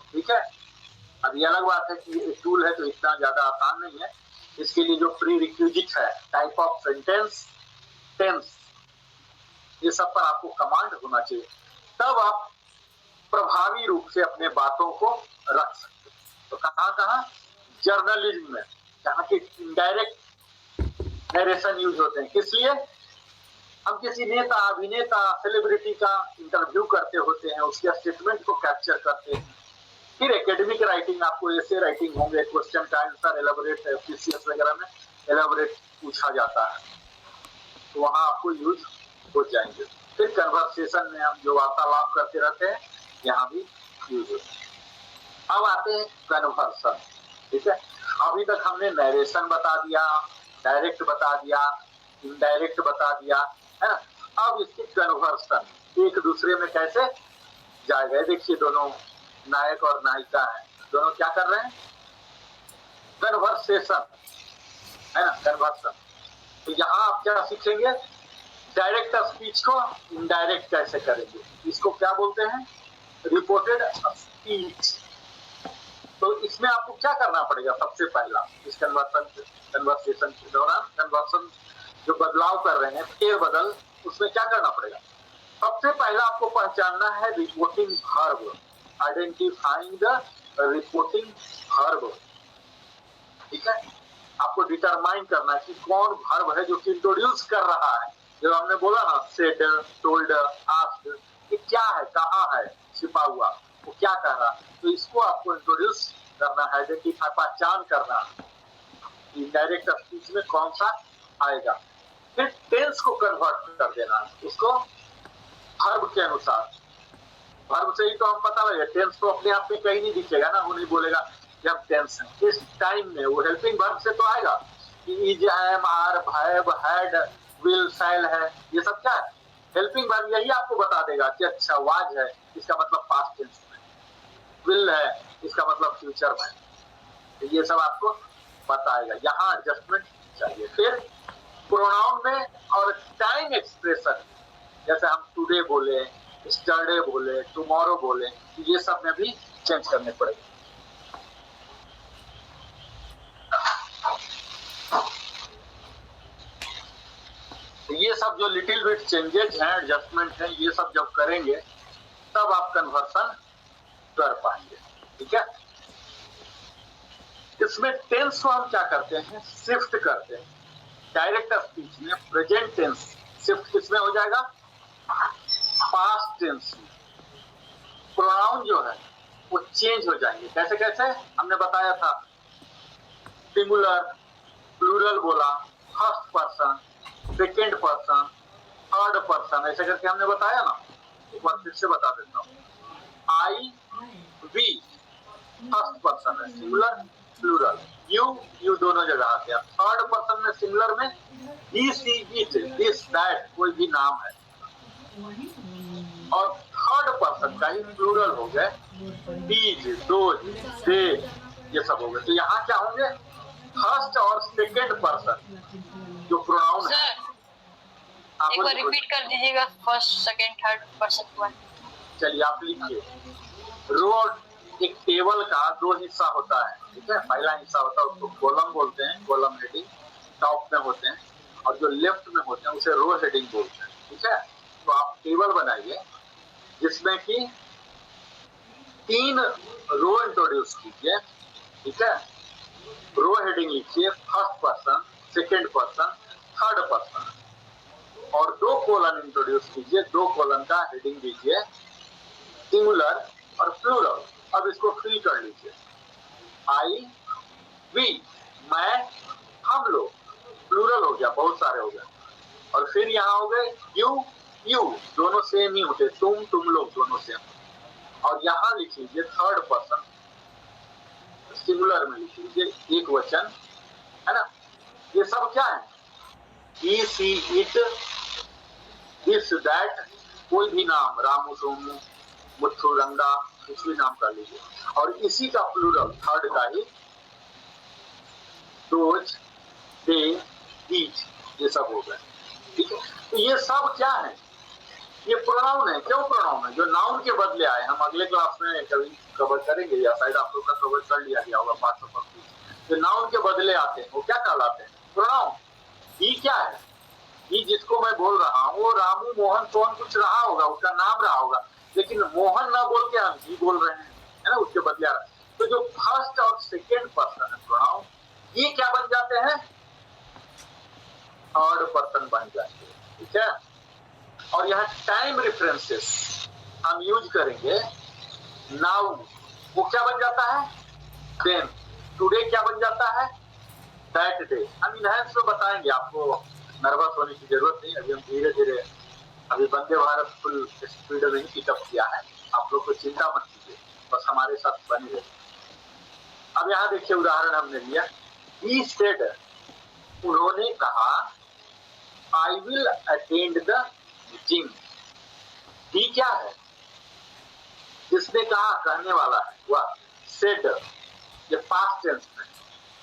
ठीक है, अब ये अलग बात है कि ये टूल है तो इतना ज्यादा आसान नहीं है। इसके लिए जो प्री रिक्विजिट है, टाइप ऑफ सेंटेंस, टेंस, ये सब पर आपको कमांड होना चाहिए, तब आप प्रभावी रूप से अपने बातों को रख सकते हैं। तो कहाँ कहाँ, जर्नलिज्म में, जहाँ की इनडायरेक्ट नरेशन यूज होते हैं। किस लिए, हम किसी नेता, अभिनेता, सेलिब्रिटी का इंटरव्यू करते होते हैं, उसके स्टेटमेंट को कैप्चर करते हैं। फिर एकेडमिक राइटिंग, आपको ऐसे राइटिंग होंगे, क्वेश्चन का आंसर एलाबोरेट, पीसीएस वगैरह में एलाबोरेट पूछा जाता है, तो वहां आपको यूज हो जाएंगे। फिर कन्वर्सेशन में हम जो वार्तालाप करते रहते हैं, यहाँ भी यूज होते हैं। अब आते हैं कन्वर्सन। ठीक है, अभी तक हमने नरेशन बता दिया, डायरेक्ट बता दिया, इनडायरेक्ट बता दिया, है ना। अब इसकी कन्वर्सन एक दूसरे में कैसे जाएगा, देखिए दोनों नायक और नायिका हैं, दोनों क्या कर रहे हैं, कन्वर्सेशन, है ना, कन्वर्सन। तो यहाँ आप क्या सीखेंगे, डायरेक्ट स्पीच को इनडायरेक्ट कैसे करेंगे, इसको क्या बोलते हैं, रिपोर्टेड स्पीच। तो इसमें आपको क्या करना पड़ेगा, सबसे पहला इस कन्वर्सेशन के दौरान, कन्वर्सन जो बदलाव कर रहे हैं, फेर बदल, उसमें क्या करना पड़ेगा, सबसे पहला आपको पहचानना है reporting verb, identifying the reporting verb. ठीक है, आपको डिटरमाइन करना है कि कौन वर्ब है जो कि इंट्रोड्यूस कर रहा है। जो हमने बोला ना, सेड, टोल्ड, आस्क्ड, ये क्या है, कहाँ है छिपा हुआ, वो क्या कह रहा है, तो इसको आपको इंट्रोड्यूस करना है, आइडेंटिफाई, पहचान करना है, इनडायरेक्ट स्पीच में कौन सा आएगा। फिर टेंस को कन्वर्ट कर देना, उसको वर्ब के अनुसार, वर्ब से ही तो हम पता लगे, टेंस तो अपने आप में कहीं नहीं दिखेगा ना, वो नहीं बोलेगा जब टेंस है, इस टाइम में, वो हेल्पिंग वर्ब से तो आएगा कि is, am, are, have, had, will, shall है, ये सब क्या है, हेल्पिंग वर्ब। यही आपको बता देगा कि अच्छा वाज है, इसका मतलब पास्ट टेंस में, विल है, इसका मतलब फ्यूचर में, तो ये सब आपको बताएगा। यहाँ एडजस्टमेंट चाहिए। फिर प्रोनाउन में और टाइम एक्सप्रेशन, जैसे हम टुडे बोले, स्टरडे बोले, टुमारो बोले, ये सब में भी चेंज करने पड़ेंगे। ये सब जो लिटिल बिट चेंजेस हैं, एडजस्टमेंट हैं, ये सब जब करेंगे तब आप कन्वर्सन कर पाएंगे। ठीक है, इसमें टेंस को हम क्या करते हैं, शिफ्ट करते हैं। डायरेक्ट स्पीच में प्रेजेंट टेंस शिफ्ट किसमें हो जाएगा, पास्ट टेंस में। प्रोनाउन जो है वो चेंज हो जाएंगे। कैसे कैसे हमने बताया था, सिंगुलर, प्लूरल बोला, first person, second person, third person, ऐसे करके हमने बताया ना। एक बार फिर से बता देता हूँ, आई, वी फर्स्ट पर्सन है, सिंगुलर, प्लूरल, यू दोनों जगह आ गया। थर्ड पर्सन में सिंगुलर में ही, सी, इट, दिस, दैट, कोई भी नाम है, और थर्ड पर्सन का ही प्लूरल हो गए, दीज, दोज, दे, ये सब हो गए। तो यहाँ क्या होंगे, फर्स्ट और सेकेंड पर्सन जो प्रोनाउन है। एक बार रिपीट कर दीजिएगा, first, second, third person one. चलिए आप लिखिए, रो एक टेबल का दो हिस्सा होता है। ठीक है, पहला हिस्सा होता है उसको कॉलम बोलते हैं, कॉलम हेडिंग टॉप में होते हैं, और जो लेफ्ट में होते हैं उसे रो हेडिंग बोलते हैं। ठीक है, तो आप टेबल बनाइए जिसमें कि 3 रो इंट्रोड्यूस कीजिए। ठीक है, रो हेडिंग लिखिए first person, second person, third person, और 2 कोलन इंट्रोड्यूस कीजिए, 2 कोलन का हेडिंग दीजिए सिंगुलर और प्लूरल। अब इसको फिल कर लीजिए, आई, वी, मैं, हम लोग, प्लूरल हो गया, बहुत सारे हो गए। और फिर यहाँ हो गए यू, यू, दोनों सेम ही होते, तुम लोग, दोनों सेम। और यहाँ लिख लीजिए थर्ड पर्सन, सिंगुलर में लिख लीजिए, एक वचन, है ना। ये सब क्या है, ही, सी, इट, दिस, दैट, कोई भी नाम, रामू, सोमू, मुथु, रंगा, कुछ भी नाम कर लीजिए। और इसी का प्लूरल थर्ड का ही दोज, दे, ईच, ये सब हो गए, ठीक है। तो ये सब क्या है, ये प्रोनाउन है। क्यों प्रोनाउन है? जो नाउन के बदले आए। हम अगले क्लास में कभी कवर करेंगे, या शायद आप लोग का कवर कर लिया गया होगा पार्ट नंबर 3। जो नाउन के बदले आते हैं वो क्या कहलाते हैं? प्रोनाउन। ही क्या है? ही जिसको मैं बोल रहा हूँ वो रामू, मोहन, सोहन कुछ रहा होगा, उसका नाम रहा होगा, लेकिन मोहन ना बोल के हम ही बोल रहे हैं, है ना, उसके बदले आ रहा है। तो जो फर्स्ट और सेकेंड पर्सन है प्रोनाउन, ये क्या बन जाते हैं? थर्ड पर्सन बन जाते हैं, ठीक है। और यहाँ टाइम रेफरेंसेस हम यूज करेंगे। नाउ वो क्या बन जाता है? देन। टुडे क्या बन जाता है? That day. हम इनहैंस में बताएंगे, आपको नर्वस होने की जरूरत नहीं। अभी हम धीरे धीरे, अभी वंदे भारत फुल स्पीड में ही पिकअप किया है, आप लोग को चिंता मत कीजिए, बस हमारे साथ बने रहिए। अब यहाँ देखिए उदाहरण हमने लिया, ही सेड, उन्होंने कहा, I will attend the meeting. He क्या है? जिसने कहा, कहने वाला है, वह सेड, ये पास्ट टेंस में।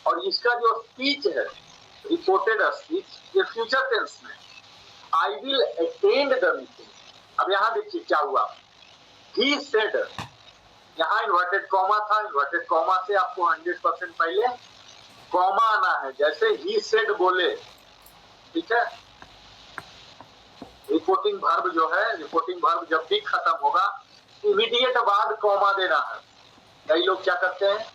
और इसका जो स्पीच है, रिपोर्टेड स्पीच, ये फ्यूचर टेंस में। आई विल अटेंड द मीटिंग। अब यहाँ देखिए क्या हुआ, ही सेड, यहाँ इन्वर्टेड कॉमा था, इन्वर्टेड कॉमा से आपको 100% पहले कॉमा आना है, जैसे ही सेड बोले, ठीक है। रिपोर्टिंग वर्ब जो है, रिपोर्टिंग वर्ब जब भी खत्म होगा इमीडिएट बाद कॉमा देना है। कई लोग क्या करते हैं,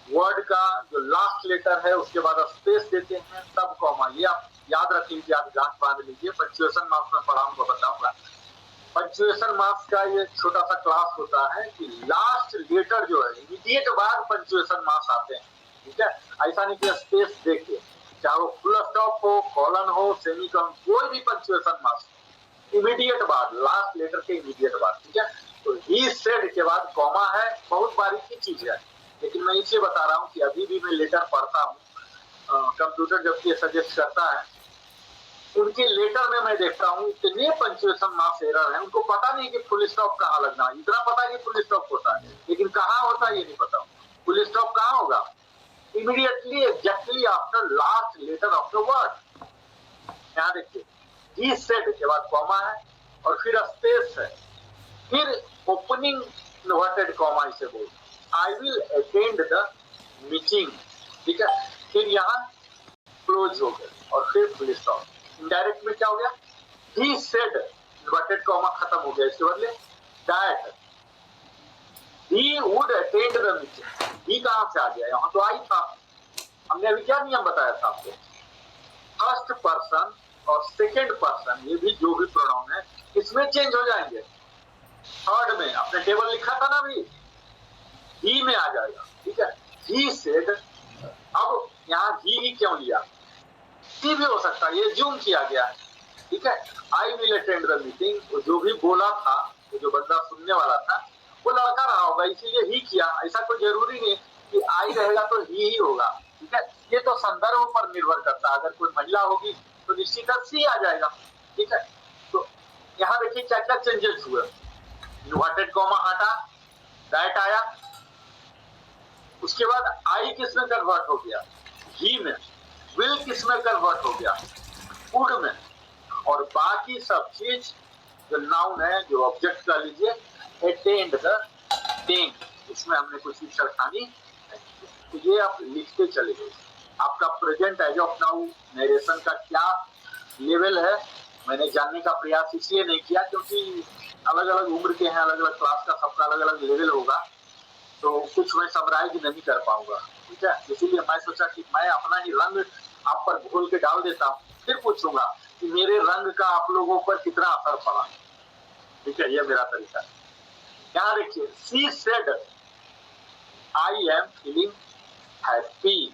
वर्ड का जो लास्ट लेटर है उसके बाद स्पेस देते हैं, तब कॉमा। ये आप याद रख लीजिए, आप गांठ बांध लीजिए। पंक्चुएशन मार्क्स में पढ़ाऊंगा, बताऊंगा। पंक्चुएशन मार्क्स का ये छोटा सा क्लास होता है कि लास्ट लेटर जो है इमीडिएट बाद पंक्चुएशन मार्क्स आते हैं, ठीक है। ऐसा नहीं कि स्पेस देके, चाहे वो फुल स्टॉप हो, कॉलन हो, सेमीकोलन, कोई भी पंक्चुएशन मार्क्स इमीडिएट बाद, लास्ट लेटर के इमीडिएट बाद, ठीक है। तो ही सेड के बाद कॉमा है, बहुत बारीकी चीज है, लेकिन मैं इसलिए बता रहा हूँ कि अभी भी मैं लेटर पढ़ता हूँ, कंप्यूटर जब ये सजेस्ट करता है, उनके लेटर में मैं देखता हूँ इतने पंक्चुएशन मार्क्स एरर है, उनको पता नहीं कि फुल स्टॉप कहाँ लगना है। इतना पता है कि फुल स्टॉप होता है, लेकिन कहाँ होता है ये नहीं पता। फुल स्टॉप कहाँ होगा? Immediately, exactly after last letter of the word. यहाँ देखिए, ही सेड के बाद कॉमा है और फिर स्पेस है, फिर ओपनिंग इन्वर्टेड कॉमा इसे बोल, आई विल अटेंड द मीटिंग, ठीक है। फिर यहाँ क्लोज हो गया और फिर फुल स्टॉप। इनडायरेक्ट में क्या हो गया? ही सेड, इन्वर्टेड कॉमा खत्म हो गया, इसके बदले that he would attend the meeting. He कहां से आ गया? यहाँ तो आई था। हमने अभी क्या नियम बताया था आपको? फर्स्ट पर्सन और सेकेंड पर्सन, ये भी जो भी प्रोनाउन है इसमें चेंज हो जाएंगे। थर्ड में आपने टेबल लिखा था ना, अभी ही में आ जाएगा, ठीक है। ही सेड, अब यहाँ ही क्यों लिया? सी भी हो सकता है, ये जूम किया गया है, ठीक है। आई विल अटेंड द मीटिंग, जो भी बोला था, जो बंदा सुनने वाला था वो लड़का रहा होगा, इसीलिए ही किया। ऐसा कोई जरूरी नहीं कि आई रहेगा तो ही होगा, ठीक है। ये तो संदर्भ पर निर्भर करता है। अगर कोई महिला होगी तो निश्चित सी आ जाएगा, ठीक है। तो यहाँ देखिए क्या क्या चेंजेस हुए। इन्वर्टेड कॉमा हटा, दैट आया, उसके बाद आई किस में कन्वर्ट हो गया? ही में। विल किस में कन्वर्ट हो गया? वुड में। और बाकी सब चीज जो नाउन है, जो ऑब्जेक्ट का लीजिए, अटेंड द थिंग, इसमें हमने कुछ भी छेड़खानी नहीं। तो ये आप लिखते चले गए। आपका present age of now narration का क्या लेवल है मैंने जानने का प्रयास इसलिए नहीं किया क्योंकि अलग अलग उम्र के हैं, अलग अलग क्लास का सबका अलग अलग लेवल होगा, तो कुछ मैं समराइज नहीं कर पाऊंगा। ठीक है। इसीलिए मैं सोचा कि मैं अपना ही रंग आप पर घोल के डाल देता हूँ, फिर पूछूंगा कि मेरे रंग का आप लोगों पर कितना असर पड़ा। ठीक है, ये मेरा तरीका है। यहाँ देखिए, she said I am feeling happy.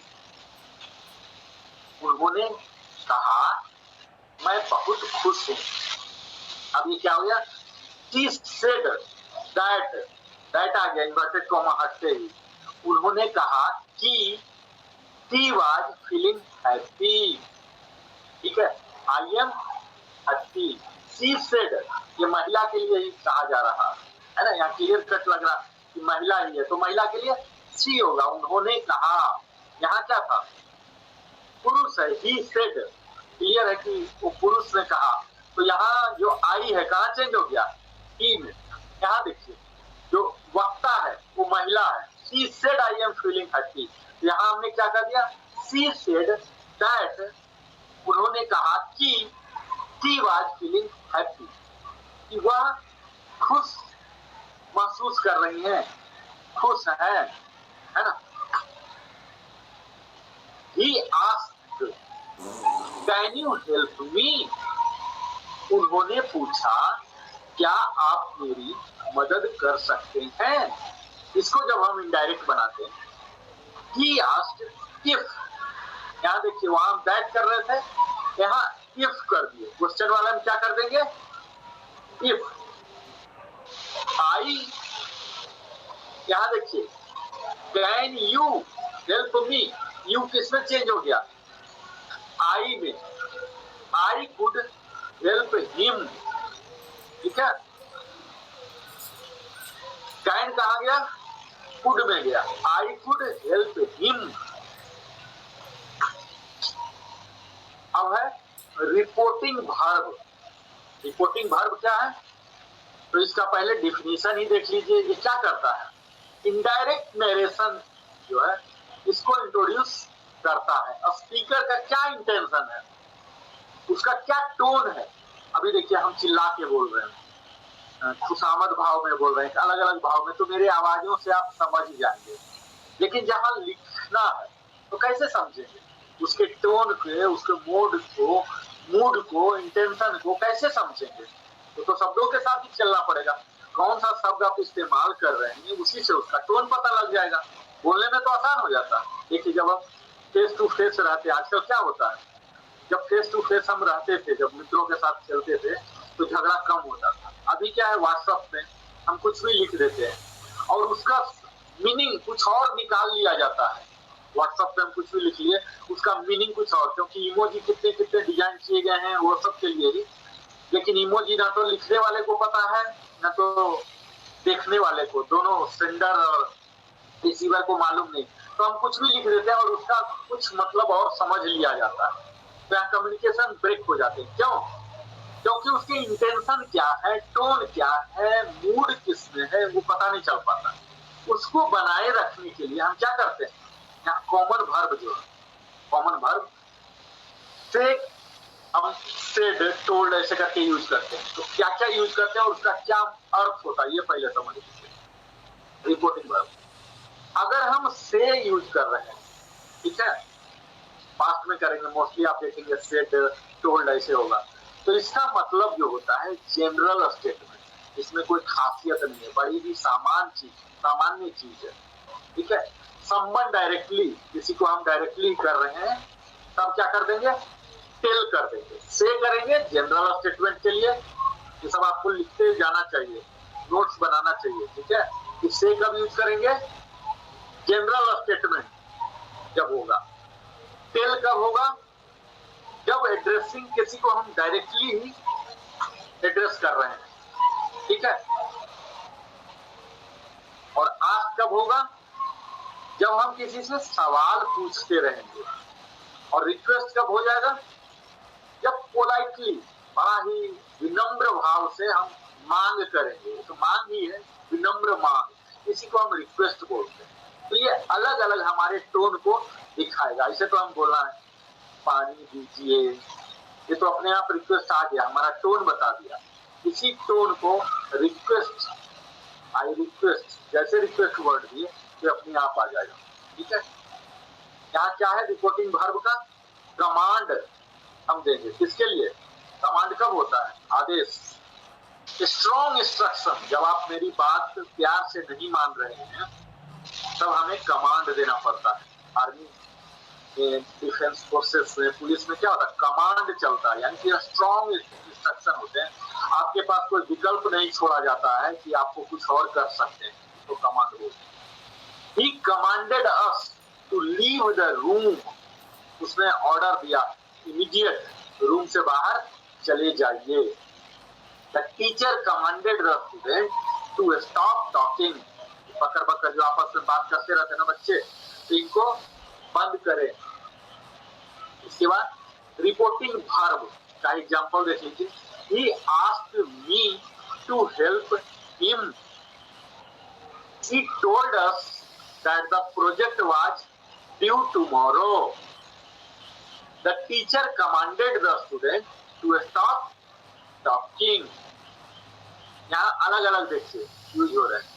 उन्होंने कहा मैं बहुत खुश हूँ। अब ये क्या हो गया? शी सेड दैट आ गया इन्वर्टेड कॉमा हटते ही। उन्होंने कहा कि शी वाज फीलिंग हैप्पी। ठीक है, I am happy. She said, ये महिला के लिए ही कहा जा रहा है ना, यहाँ क्लियर कट लग रहा कि महिला ही है, तो महिला के लिए शी होगा। उन्होंने कहा, यहाँ क्या था? पुरुष है, ही सेड, क्लियर है कि वो पुरुष ने कहा। तो यहाँ जो आई है कहाँ चेंज हो गया? ही में। यहाँ देखिए, जो वक्ता है वो महिला है। She said I am feeling happy. यहाँ हमने क्या कर दिया? शी सेड दैट, उन्होंने कहा कि शी वाज फीलिंग हैप्पी, कि वह खुश महसूस कर रही हैं, खुश है ना। He asked, can you help me? उन्होंने पूछा क्या आप मेरी मदद कर सकते हैं? इसको जब हम इनडायरेक्ट बनाते हैं, He asked if, यहाँ देखिए वहां हम दैट कर रहे थे, यहाँ if कर दिए। क्वेश्चन वाला हम क्या कर देंगे? if I, यहाँ देखिए can you help me, you किसमें चेंज हो गया? आई में। I could help him. ठीक है, कैन कहा गया? कुड में गया। I could help him. अब है रिपोर्टिंग वर्ब। रिपोर्टिंग वर्ब क्या है? तो इसका पहले डिफिनीशन ही देख लीजिए। ये क्या करता है? इनडायरेक्ट नरेशन जो है इसको इंट्रोड्यूस करता है। स्पीकर का क्या इंटेंशन है, उसका क्या टोन है। अभी देखिए हम चिल्ला के बोल रहे हैं, खुशामद भाव में बोल रहे हैं, अलग अलग भाव में, तो मेरे आवाजों से आप समझ ही जाएंगे। लेकिन जहां लिखना है तो कैसे समझेंगे? उसके टोन के, उसके मूड को, इंटेंशन को कैसे समझेंगे? तो शब्दों के साथ ही चलना पड़ेगा। कौन सा शब्द आप इस्तेमाल कर रहे हैं उसी से उसका टोन पता लग जाएगा। बोलने में तो आसान हो जाता है। देखिए जब हम फेस टू फेस रहते हैं, आजकल क्या होता है, जब फेस टू फेस हम रहते थे, जब मित्रों के साथ चलते थे तो झगड़ा कम होता था। अभी क्या है, व्हाट्सएप में हम कुछ भी लिख देते हैं और उसका मीनिंग कुछ और निकाल लिया जाता है। व्हाट्सएप पे हम कुछ भी लिख लिए, उसका मीनिंग कुछ और, क्योंकि इमोजी कितने कितने डिजाइन किए गए हैं वो सब के लिए ही। लेकिन इमोजी ना तो लिखने वाले को पता है ना तो देखने वाले को, दोनों सेंडर और रिसीवर को मालूम नहीं। तो हम कुछ भी लिख देते हैं और उसका कुछ मतलब और समझ लिया जाता है। तो यहाँ कम्युनिकेशन ब्रेक हो जाते हैं। क्यों? क्योंकि उसके इंटेंशन क्या है, टोन क्या है, मूड किसमें है, वो पता नहीं चल पाता। उसको बनाए रखने के लिए हम क्या करते हैं, यहाँ कॉमन वर्ब जो है, कॉमन वर्ब से हम सेड, टोल्ड ऐसे करके यूज करते हैं। तो क्या क्या यूज करते हैं और उसका क्या अर्थ होता है ये पहले समझ लीजिए। रिपोर्टिंग वर्ब अगर हम से यूज कर रहे हैं, ठीक है, पास्ट में करेंगे, मोस्टली आप देखेंगे सेड, टोल्ड ऐसे होगा, तो इसका मतलब जो होता है जनरल स्टेटमेंट। इसमें कोई खासियत नहीं है, बड़ी ही सामान्य चीज है। ठीक है, संबंध डायरेक्टली, किसी को हम डायरेक्टली कर रहे हैं तब क्या कर देंगे, टेल कर देंगे। से करेंगे जनरल स्टेटमेंट के लिए, ये सब आपको लिखते जाना चाहिए, नोट्स बनाना चाहिए। ठीक है, इससे कब यूज करेंगे, जनरल स्टेटमेंट जब होगा। टेल कब होगा, जब एड्रेसिंग किसी को हम डायरेक्टली ही एड्रेस कर रहे हैं। ठीक है, और आस्क कब होगा, जब हम किसी से सवाल पूछते रहेंगे। और रिक्वेस्ट कब हो जाएगा, जब पोलाइटली, बड़ा ही विनम्र भाव से हम मांग करेंगे। तो मांग ही है, विनम्र मांग, किसी को हम रिक्वेस्ट बोलते हैं। तो ये अलग अलग हमारे टोन को दिखाएगा। इसे तो हम बोलना है पानी दीजिए, ये तो अपने आप रिक्वेस्ट आ गया, हमारा टोन बता दिया। इसी टोन को रिक्वेस्ट, आई रिक्वेस्ट, जैसे रिक्वेस्ट वर्ड दिए तो अपने आप आ जाएगा। ठीक है, यहाँ क्या है रिपोर्टिंग वर्ब का कमांड हम देंगे। किसके लिए? कमांड कब होता है? आदेश, स्ट्रॉन्ग इंस्ट्रक्शन। जब आप मेरी बात प्यार से नहीं मान रहे हैं तब हमें कमांड देना पड़ता है। आर्मी में, डिफेंस फोर्सेस में, पुलिस में क्या होता है? कमांड चलता है, यानी कि स्ट्रॉन्ग इंस्ट्रक्शन होते हैं। आपके पास कोई विकल्प नहीं छोड़ा जाता है कि आपको कुछ और कर सकते हैं, तो कमांड बोलते हैं। He commanded us to leave the room. उसने ऑर्डर दिया, इमीडिएट रूम से बाहर चले जाइए। The teacher commanded the student to stop talking. बकर बकर जो आपस में बात करते रहते हैं ना बच्चे, तो इनको बंद करें। इसके बाद रिपोर्टिंग वर्ब का एग्जांपल देख लीजिए। He asked me to help him. He told us that the project was due tomorrow. The teacher commanded the student to stop talking. यहाँ अलग अलग देखिए यूज हो रहे हैं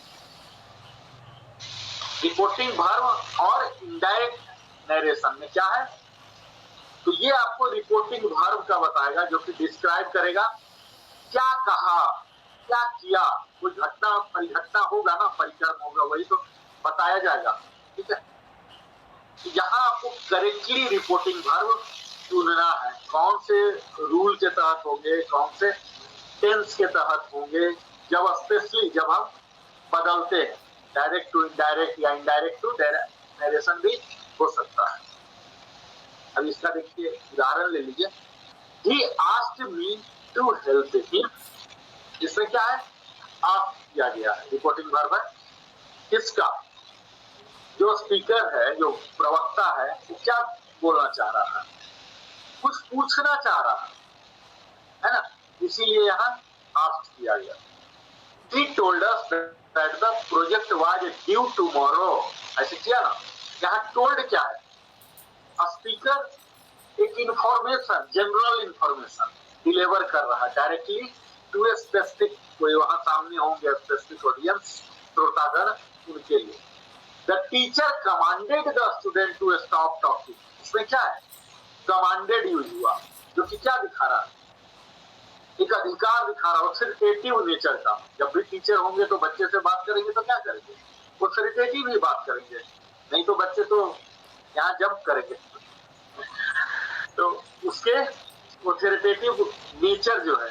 रिपोर्टिंग वर्ब और इनडायरेक्ट नरेशन में क्या है। तो ये आपको रिपोर्टिंग वर्ब का बताएगा जो कि डिस्क्राइब करेगा क्या कहा, क्या किया। कोई घटना परिघटना होगा ना, परिक्रम होगा, वही तो बताया जाएगा। ठीक है, यहाँ आपको करेक्टली रिपोर्टिंग वर्ब चुनना है। कौन से रूल के तहत होंगे, कौन से टेंस के तहत होंगे। जब स्पेशली जब हम बदलते हैं डायरेक्ट टू इनडायरेक्ट या इनडायरेक्ट टू नरेशन भी हो सकता है। अब इसका देखिए उदाहरण ले लीजिए। He asked me to help him. इसमें क्या है? आस्क किया गया है, रिपोर्टिंग वर्ब है। किसका? जो स्पीकर है, जो प्रवक्ता है, वो क्या बोलना चाह रहा है? कुछ पूछना चाह रहा है ना, इसीलिए यहाँ आस्क किया गया। He told us that the project was due tomorrow. ऐसे किया ना। यहाँ टोल्ड क्या है? स्पीकर एक इंफॉर्मेशन, जनरल इंफॉर्मेशन डिलीवर कर रहा है डायरेक्टली टू ए स्पेसिफिक, कोई वहां सामने होंगे स्पेसिफिक ऑडियंस, श्रोतागण, उनके लिए। The teacher commanded the student to stop talking. इसमें क्या है? कमांडेड यूज हुआ, जो कि क्या दिखा रहा है? एक अधिकार दिखा रहा है, ऑथोरिटेटिव नेचर का। जब भी टीचर होंगे तो बच्चे से बात करेंगे तो क्या करेंगे? ऑथोरिटेटिव ही बात करेंगे, नहीं तो बच्चे तो यहाँ जंप करेंगे। तो उसके ऑथोरिटेटिव नेचर जो है,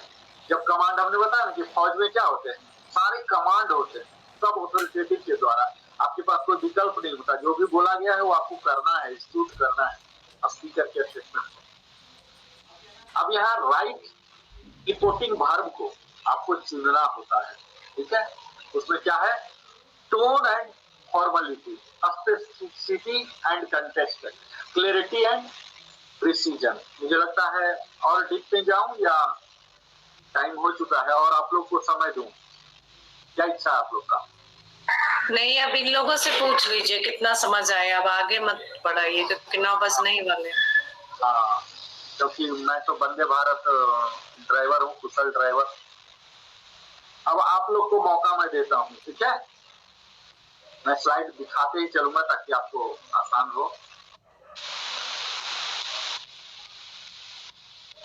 जब कमांड हमने बताया ना कि फौज में क्या होते हैं, सारे कमांड होते हैं, सब ऑथोरिटेटिव के द्वारा। आपके पास कोई विकल्प नहीं होता, जो भी बोला गया है वो आपको करना है, एग्जीक्यूट करना है स्पीकर के स्टेटमेंट। अब यहाँ राइट रिपोर्टिंग वर्ब को आपको चुनना होता है। ठीक है, उसमें क्या है? Tone and formality, specificity and context, clarity and precision. मुझे लगता है और डीप में जाऊं या टाइम हो चुका है और आप लोग को समय दूं? क्या इच्छा है आप लोग का? नहीं, अब इन लोगों से पूछ लीजिए कितना समझ आया। अब आगे मत बढ़ाइए क्योंकि 9 बजने ही वाले। हाँ, क्योंकि मैं तो वंदे भारत ड्राइवर हूँ, कुशल ड्राइवर। अब आप लोग को मौका मैं देता हूँ, ठीक है? मैं स्लाइड दिखाते ही चलूंगा ताकि आपको आसान हो।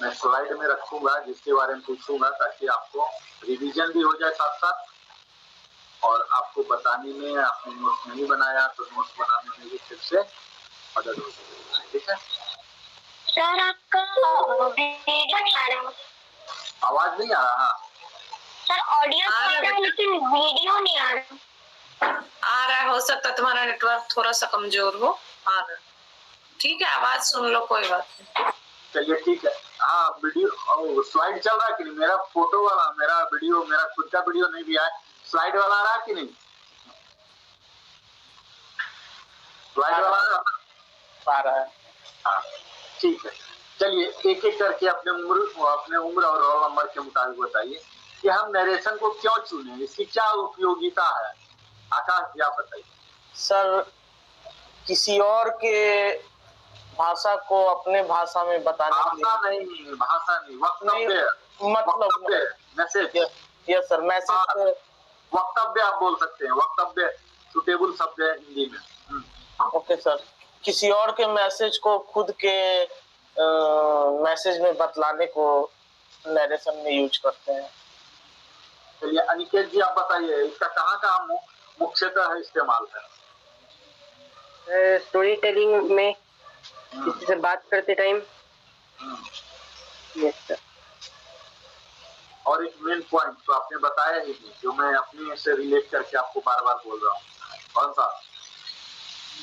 मैं स्लाइड में रखूंगा जिसके बारे में पूछूंगा ताकि आपको रिवीजन भी हो जाए साथ साथ, और आपको बताने में, आपने नोट्स नहीं बनाया तो नोट्स बनाने में भी फिर से मदद हो जाएगी। ठीक है सर, आपका वीडियो नहीं आ रहा। आवाज नहीं आ रहा? सर ऑडियो आ रहा है लेकिन वीडियो नहीं आ रहा। आ रहा है, हो सकता है तुम्हारा नेटवर्क थोड़ा सा कमजोर हो। आ रहा, ठीक है, आवाज सुन लो, कोई बात नहीं। चलिए ठीक है। हाँ, वीडियो स्लाइड चल रहा है कि नहीं? मेरा फोटो वाला, मेरा वीडियो, मेरा खुद का वीडियो नहीं दिया है, स्लाइड वाला आ रहा है कि नहीं? स्लाइड वाला आ रहा है। हाँ, ठीक है। चलिए एक एक करके अपने उम्र और रोल नंबर के मुताबिक बताइए कि हम नरेशन को क्यों चुने, इसकी क्या उपयोगिता है। आकाश जी आप बताइए। सर, किसी और के भाषा को अपने भाषा में बताने के लिए। भाषा नहीं, वक्तव्य, मतलब मैसेज। Yes sir, message. वक्तव्य आप बोल सकते हैं, वक्तव्य सुटेबल शब्द है हिंदी में। Okay sir. किसी और के मैसेज को खुद के मैसेज में बतलाने को नरेशन में यूज करते हैं। चलिए अनिकेत जी आप बताइए इसका कहाँ कहाँ मुख्यतः इस्तेमाल है? स्टोरी टेलिंग में किसी से बात करते टाइम। Yes sir. और एक मेन पॉइंट तो आपने बताया ही नहीं, जो मैं अपने से रिलेट करके आपको बार बार बोल रहा हूँ, कौन सा?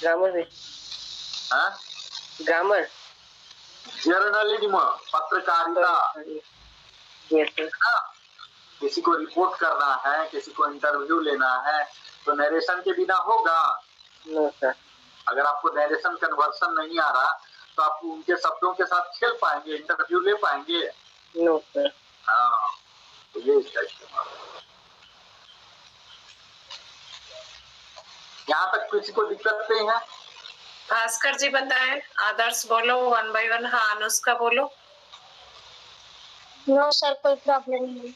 ग्रामर में। हाँ? ग्रामर। जर्नलिज्म, पत्रकारिता। Yes sir. किसी को रिपोर्ट करना है, किसी को इंटरव्यू लेना है, तो नरेशन के बिना होगा? No sir. अगर आपको नरेशन कन्वर्सन नहीं आ रहा तो आप उनके शब्दों के साथ खेल पाएंगे, इंटरव्यू ले पाएंगे? No sir. हाँ, तो ये इसका इस्तेमाल है। यहाँ तक किसी को दिक्कत नहीं है? भास्कर जी बताएं। आदर्श बोलो 1 by 1। हाँ अनुष्का बोलो। नो सर कोई प्रॉब्लम नहीं।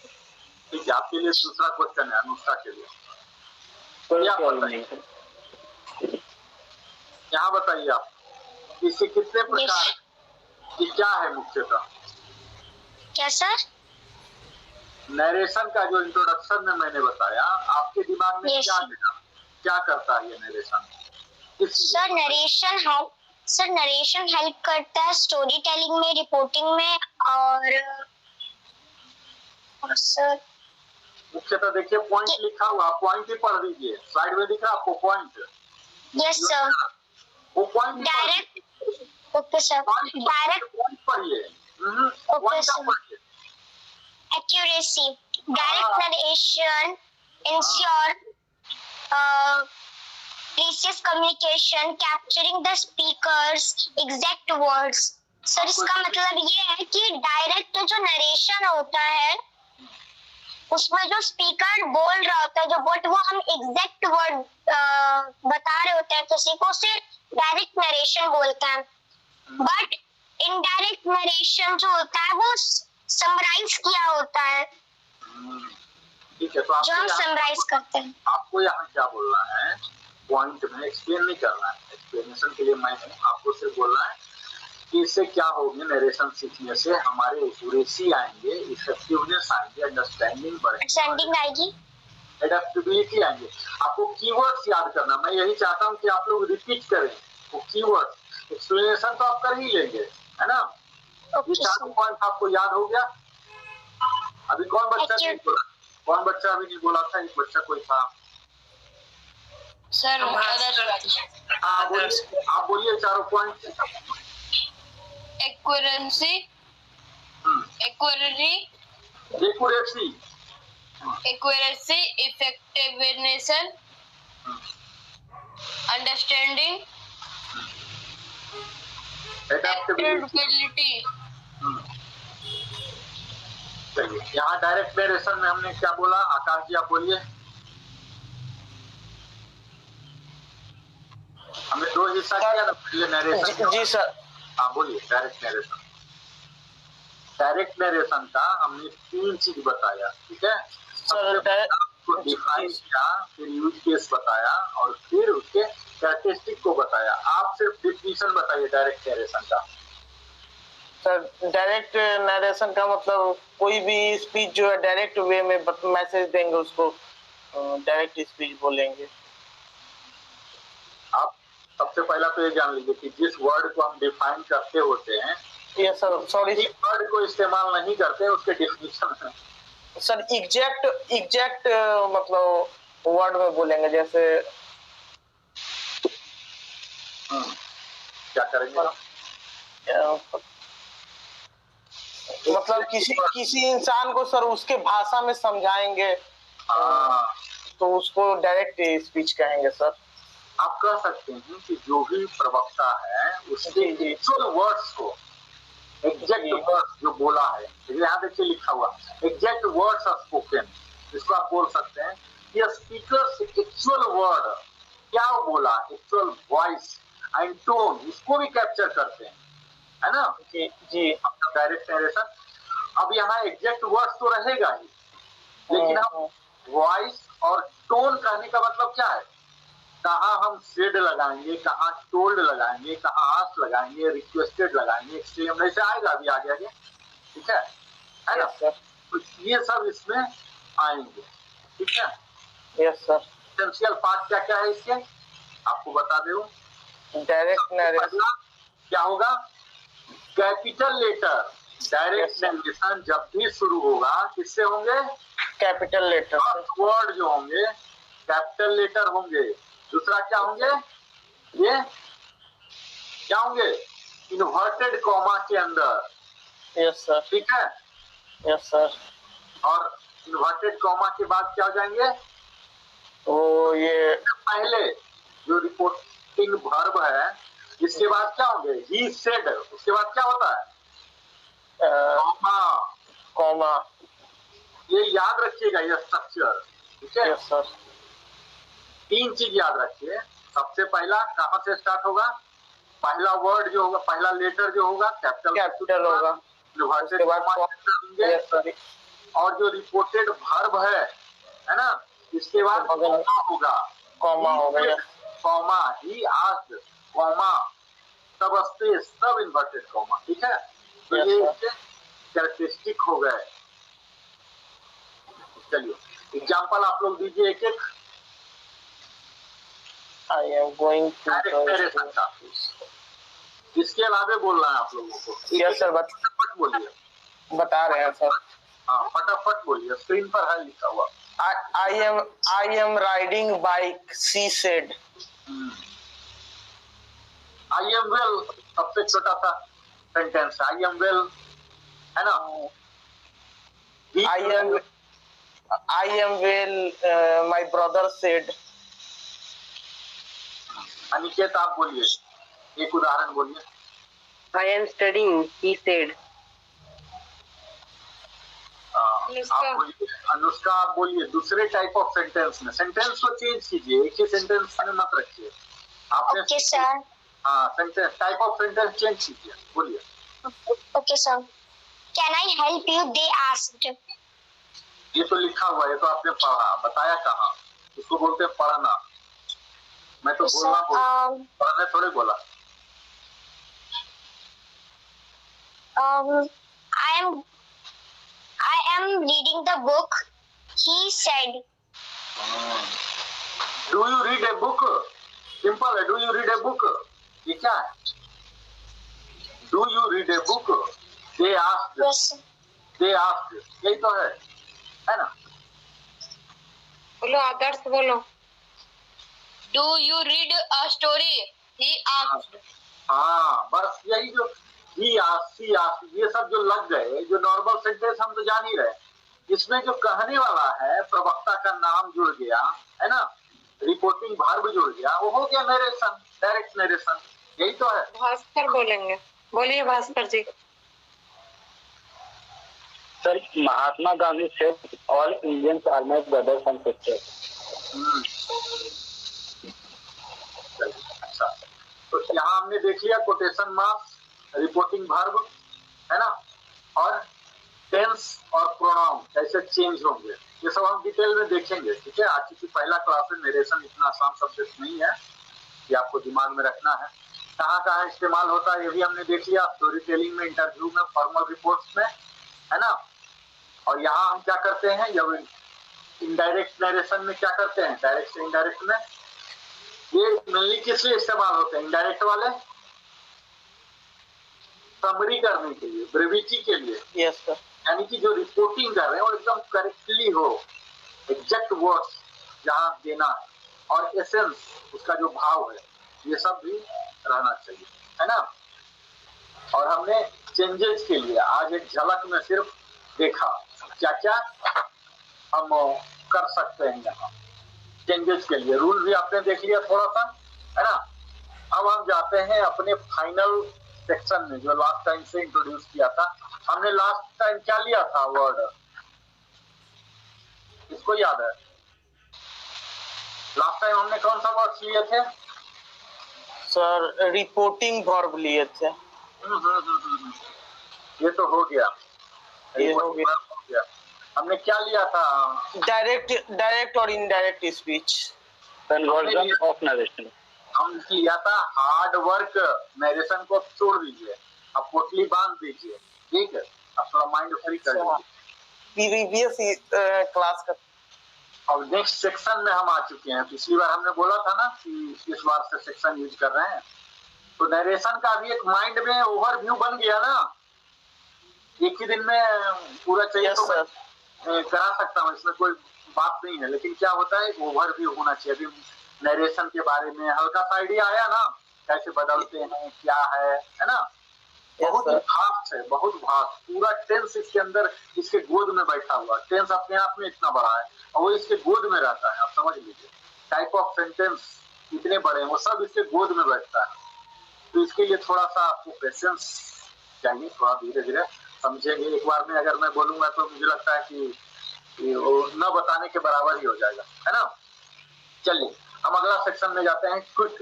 ठीक है, आपके लिए दूसरा क्वेश्चन है अनुष्का के लिए। क्या बताइए, यहाँ बताइए आप इससे कितने प्रकार की क्या है मुख्यतः? क्या सर? नरेशन का जो इंट्रोडक्शन में मैंने बताया, आपके दिमाग में क्या लगा, क्या करता है ये नरेशन? सर नरेशन हेल्प करता है स्टोरी टेलिंग में, रिपोर्टिंग में, और सर मुख्यतः देखिए पॉइंट लिखा हुआ, पॉइंट ही पढ़ लीजिए, स्लाइड में दिख रहा आपको पॉइंट। Yes sir. वो point direct. Okay sir. Direct point पढ़िए। Okay sir. Accuracy, direct narration ensure precious communication, capturing the speaker's exact words. Sir इसका मतलब ये है कि डायरेक्ट जो नरेशन होता है उसमें जो स्पीकर बोल रहा होता है, जो वर्ड वो हम एग्जैक्ट वर्ड बता रहे होते हैं किसी को, उसे डायरेक्ट नरेशन बोलते हैं। बट इनडायरेक्ट नरेशन जो होता है वो समराइज किया होता है, ठीक है, तो जो हम समराइज करते हैं। आपको यहाँ क्या बोलना है, पॉइंट में एक्सप्लेन नहीं करना है, एक्सप्लेनेशन के लिए मैं आपको सिर्फ बोलना है कि इससे क्या होगी, नरेशन सीखने से हमारे एक्यूरेसी आएंगे, इफेक्टिवनेस आएंगे, अंडरस्टैंडिंग बढ़ेगी, एडेप्टेबिलिटी आएंगे। आपको कीवर्ड्स याद करना, मैं यही चाहता हूँ कि आप लोग रिपीट करें वो कीवर्ड्स। एक्सप्लेनेशन तो आप कर ही लेंगे, है ना? ये चार पॉइंट आपको याद हो गया। अभी कौन बच्चा नहीं बोला, कौन बच्चा अभी नहीं बोला था? एक बच्चा कोई था सर। आप बोलिए चारों point. Accuracy, accuracy, effectiveness, understanding, adaptability. चलिए, यहाँ डायरेक्ट नरेशन में हमने क्या बोला? आकाश जी आप बोलिए। हमने दो हिस्सा किया ना, ये नरेशन। जी सर। हाँ बोलिए। डायरेक्ट नरेशन, डायरेक्ट नरेशन का हमने 3 चीज बताया, ठीक है? सबसे डिफाइन किया, फिर यूज केस बताया, और फिर उसके कैरेक्टरिस्टिक को बताया। आप सिर्फ डिफिनीशन बताइए डायरेक्ट नरेशन का। सर डायरेक्ट नरेशन का मतलब कोई भी स्पीच जो है डायरेक्ट वे में मैसेज देंगे, उसको डायरेक्ट स्पीच बोलेंगे। आप सबसे पहला तो ये जान लीजिए कि जिस वर्ड को हम डिफाइन करते होते हैं, ये सर सॉरी वर्ड को इस्तेमाल नहीं करते, उसके डिफिनीशन है सर। एग्जैक्ट मतलब वर्ड में बोलेंगे, जैसे क्या करेंगे? मतलब किसी इंसान को सर उसके भाषा में समझाएंगे, तो उसको डायरेक्ट स्पीच कहेंगे सर। आप कह सकते हैं कि जो भी प्रवक्ता है उसके एक्चुअल वर्ड्स को, एग्जैक्ट वर्ड्स जो बोला है, यहाँ देखिए लिखा हुआ एग्जैक्ट वर्ड्स आर स्पोकन, इसको आप बोल सकते हैं कि स्पीकर्स एक्चुअल वर्ड क्या बोला, एक्चुअल वॉइस एंड टोन, इसको भी कैप्चर करते हैं, है ना? जी डायरेक्ट नरेशन। अब यहाँ एग्जैक्ट वर्ड्स तो रहेगा ही, लेकिन हम वॉइस और टोन कहने का मतलब क्या है? कहाँ हम सेड लगाएंगे, कहाँ टोल्ड लगाएंगे, कहाँ आस्क लगाएंगे, रिक्वेस्टेड लगाएंगे, एक्सट्रीम ऐसे आएगा अभी आगे आगे, ठीक है ना? Yes sir. तो ये सब इसमें आएंगे, ठीक है। Yes sir. एसेंशियल पार्ट क्या क्या है इसके, आपको बता दूं। Direct narration. पहला क्या होगा, capital letter. Direct Yes, sir. Narration जब भी शुरू होगा किससे होंगे, कैपिटल लेटर से। फर्स्ट वर्ड जो होंगे कैपिटल लेटर होंगे। दूसरा क्या होंगे, ये क्या होंगे, इन्वर्टेड कॉमा के अंदर, यस सर। ठीक है। Yes sir. और इन्वर्टेड कॉमा के बाद क्या हो जाएंगे, वो ये पहले जो रिपोर्टिंग वर्ब है, इसके बाद क्या होंगे, ही सेड, उसके बाद क्या होता है, कॉमा। कॉमा। ये याद रखिएगा ये स्ट्रक्चर, ठीक है। Yes sir. 3 चीज याद रखिए। सबसे पहला कहाँ से स्टार्ट होगा, पहला वर्ड जो होगा, पहला लेटर जो होगा कैपिटल होगा। उसके बाद होंगे, यस सर। और जो रिपोर्टेड वर्ब है ना, इसके बाद कॉमा होगा। कॉमा होगा। Yes. Comma, he asked, comma, सब स्पेस, सब इन्वर्टेड कॉमा, ठीक है। तो Yes, ये sir. इसके कैरेक्टरिस्टिक हो गए। चलिए एग्जांपल आप लोग दीजिए एक एक। आई एम गोइंग डायरेक्ट का इसके अलावे बोलना है आप लोगों को। Yes sir. फटाफट बोलिए। बता रहे हैं सर। हाँ फटाफट बोलिए, स्क्रीन पर है लिखा हुआ। I am riding bike, she said. I am well सबसे छोटा सा सेंटेंस, आई एम वेल, है ना। I am well, my brother said. Aniket आप बोलिए, एक उदाहरण बोलिए। I am studying, he said. आप बोलिए। अनुष्का आप बोलिए। दूसरे टाइप ऑफ सेंटेंस में, सेंटेंस को चेंज कीजिए, एक ही सेंटेंस में मत रखिए। आपने ओके सर। हाँ sentence, type of sentence change कीजिए, बोलिए। Okay sir. Can I help you, they asked. ये तो लिखा हुआ है, ये तो आपने पढ़ा, बताया कहाँ, इसको बोलते हैं पढ़ना। मैं तो बोलना पढ़ने थोड़े बोला। I am reading the book, he said. Do you read a book, simple है, do you read a book, ये क्या है, do you read a book, they asked, Yes. They asked, यही तो है ना। बोलो आदर्श बोलो। Do you read a story? He asked. हाँ बस यही जो ही आस्क्ड, सी आस्क्ड, ये सब जो लग गए, जो नॉर्मल सेंटेंस हम तो जान ही रहे, इसमें जो कहने वाला है प्रवक्ता का नाम जुड़ गया, है ना, रिपोर्टिंग वर्ब जुड़ गया, वो हो गया नरेशन, डायरेक्ट नरेशन, यही तो है। भास्कर बोलेंगे, बोलिए Bhaskar ji. Sir Mahatma Gandhi said all Indians are my brothers and sisters. अच्छा, तो यहाँ हमने देख लिया कोटेशन मार्क्स, रिपोर्टिंग वर्ब, है ना, और टेंस और प्रोनाउन कैसे चेंज होंगे, ये सब हम डिटेल में देखेंगे, ठीक है। आज की पहला क्लास में नरेशन इतना आसान सब्जेक्ट नहीं है कि आपको दिमाग में रखना है। कहाँ कहाँ इस्तेमाल होता है ये भी हमने देख लिया, स्टोरी टेलिंग में, इंटरव्यू में, फॉर्मल रिपोर्ट्स में, है ना। और यहाँ हम क्या करते हैं, जब इनडायरेक्ट नरेशन में क्या करते हैं, डायरेक्ट से इनडायरेक्ट में, ये मेनली किस लिए इस्तेमाल होते हैं इनडायरेक्ट वाले, समरी करने के लिए, ब्रेविटी के लिए। Yes sir. यानी कि जो रिपोर्टिंग कर रहे हैं वो एकदम करेक्टली हो, एग्जैक्ट वर्ड्स जहाँ देना है, और एसेंस उसका जो भाव है, ये सब भी रहना चाहिए, है ना। और हमने चेंजेस के लिए आज एक झलक में सिर्फ देखा क्या क्या हम कर सकते हैं यहाँ चेंजेस के लिए। रूल भी आपने देख लिया थोड़ा सा, है ना। अब हम जाते हैं अपने फाइनल सेक्शन में, जो लास्ट टाइम से इंट्रोड्यूस किया था। हमने लास्ट टाइम क्या लिया था वर्ड, इसको याद है, लास्ट टाइम हमने कौन सा वर्ड लिए थे सर? रिपोर्टिंग वर्ब लिए थे। ये तो हो गया, ये हो गया। हमने क्या लिया था, डायरेक्ट और indirect speech. Conversion of narration. हम लिया था हार्ड वर्क, नरेशन को छोड़ दीजिए, अब पोटली बांध दीजिए, ठीक है, अब थोड़ा माइंड फ्री कर दीजिए। प्रीवियस क्लास का अब नेक्स्ट सेक्शन में हम आ चुके हैं। पिछली बार हमने बोला था ना कि इस बार से सेक्शन यूज कर रहे हैं, तो नरेशन का भी एक माइंड में ओवरव्यू बन गया ना। एक ही दिन में पूरा चाहिए तो मैं करा सकता हूँ, इसमें कोई बात नहीं है, लेकिन क्या होता है ओवरव्यू होना चाहिए। अभी नरेशन के बारे में हल्का सा आइडिया आया ना, कैसे बदलते हैं, क्या है ना। बहुत भास्ट है, बहुत भास्ट, पूरा टेंस इसके अंदर, इसके गोद में बैठा हुआ। टेंस अपने आप में इतना बड़ा है और वो इसके गोद में रहता है, आप समझ लीजिए। टाइप ऑफ सेंटेंस इतने बड़े हैं, वो सब इसके गोद में बैठता है। तो इसके लिए थोड़ा सा आपको पेशेंस चाहिए, थोड़ा धीरे धीरे समझेंगे। एक बार में अगर मैं बोलूंगा तो मुझे लगता है कि वो न बताने के बराबर ही हो जाएगा, है ना। चलिए हम अगला सेक्शन में जाते हैं, क्विक।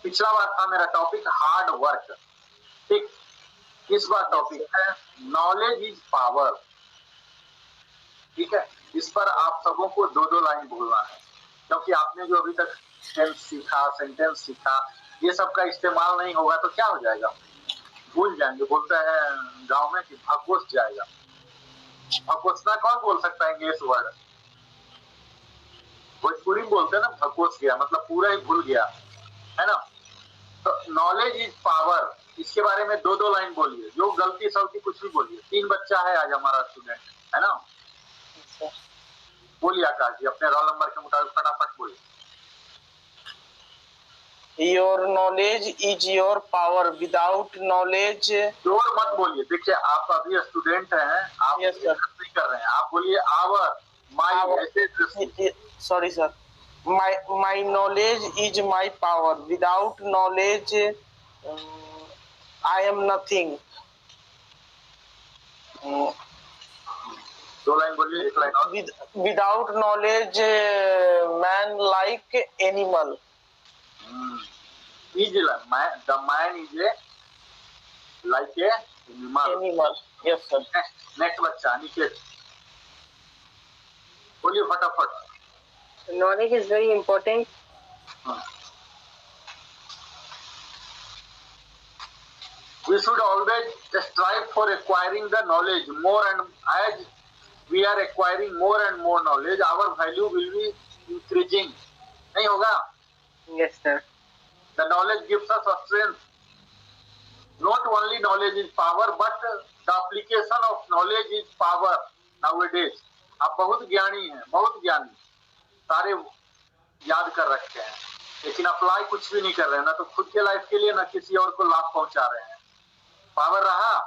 पिछला बार था मेरा टॉपिक हार्ड वर्क, ठीक। इस बार टॉपिक है नॉलेज इज पावर, ठीक है। इस पर आप सबों को 2-2 लाइन बोलना है, क्योंकि आपने जो अभी तक टेंस सीखा, सेंटेंस सीखा, ये सब का इस्तेमाल नहीं होगा तो क्या हो जाएगा, भूल जाएंगे। बोलते हैं गांव में कि भगोस जाएगा। भगोसना कौन बोल सकता है इंग्लिश वर्ड? भोजपुरी में बोलते हैं ना, भगोस गया, मतलब पूरा ही भूल गया, है ना। तो नॉलेज इज पावर, इसके बारे में 2-2 लाइन बोलिए, जो गलती सलती कुछ भी बोलिए। 3 बच्चा है आज हमारा स्टूडेंट, है ना। बोलिए आकाश जी, अपने रोल नंबर के मुताबिक फटाफट बोलिए। Your knowledge is your power, without knowledge. जोर मत बोलिए, देखिए आप अभी स्टूडेंट हैं, आप Yes, sir. नहीं कर रहे हैं, आप बोलिए आवर, माई, ऐसे। Sorry sir, my knowledge is my power, without knowledge I am nothing. 2 line बोलिए, 1 लाइन और। Without knowledge man like animal. Is the man is a like a animal. Yes sir. Next बच्चा अनिकेत, बोलिए फटाफट। Knowledge is very important. We should always strive for acquiring the knowledge more, and as we are acquiring more and more knowledge, our value will be increasing. नहीं होगा? Yes, sir. The knowledge gives us a strength. Not only knowledge is power, but the application of knowledge is power nowadays. आप बहुत ज्ञानी हैं, बहुत ज्ञानी, सारे याद कर रखे हैं, लेकिन अप्लाई कुछ भी नहीं कर रहे हैं, ना तो खुद के लाइफ के लिए ना किसी और को लाभ पहुंचा रहे हैं। पावर रहा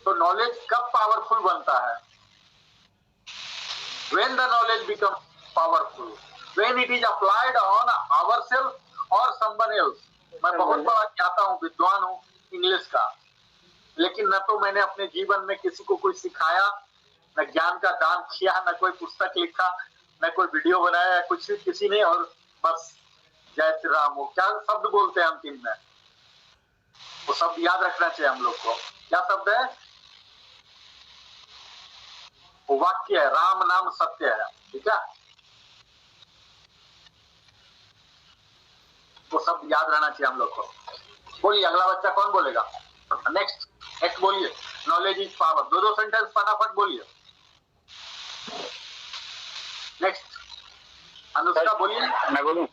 तो नॉलेज कब पावरफुल बनता है? When the knowledge becomes powerful, when it is applied on ourselves or someone else. मैं बहुत बड़ा ज्ञाता हूँ, विद्वान हूँ इंग्लिश का, लेकिन न तो मैंने अपने जीवन में किसी को कोई सिखाया, न ज्ञान का दान किया, न कोई पुस्तक लिखा, न कोई वीडियो बनाया, कुछ भी किसी ने, और बस जय श्री राम, वो क्या शब्द बोलते हैं अंतिम में, वो शब्द याद रखना चाहिए हम लोग को। क्या शब्द है? वो वाक्य है, राम नाम सत्य है, ठीक है। वो सब याद रहना चाहिए हम लोग को। बोलिए अगला बच्चा कौन बोलेगा? नेक्स्ट बोलिए। नॉलेज इज पावर, 2-2 सेंटेंस फटाफट बोलिए। नेक्स्ट अनुष्का बोलिए। मैं बोलूं?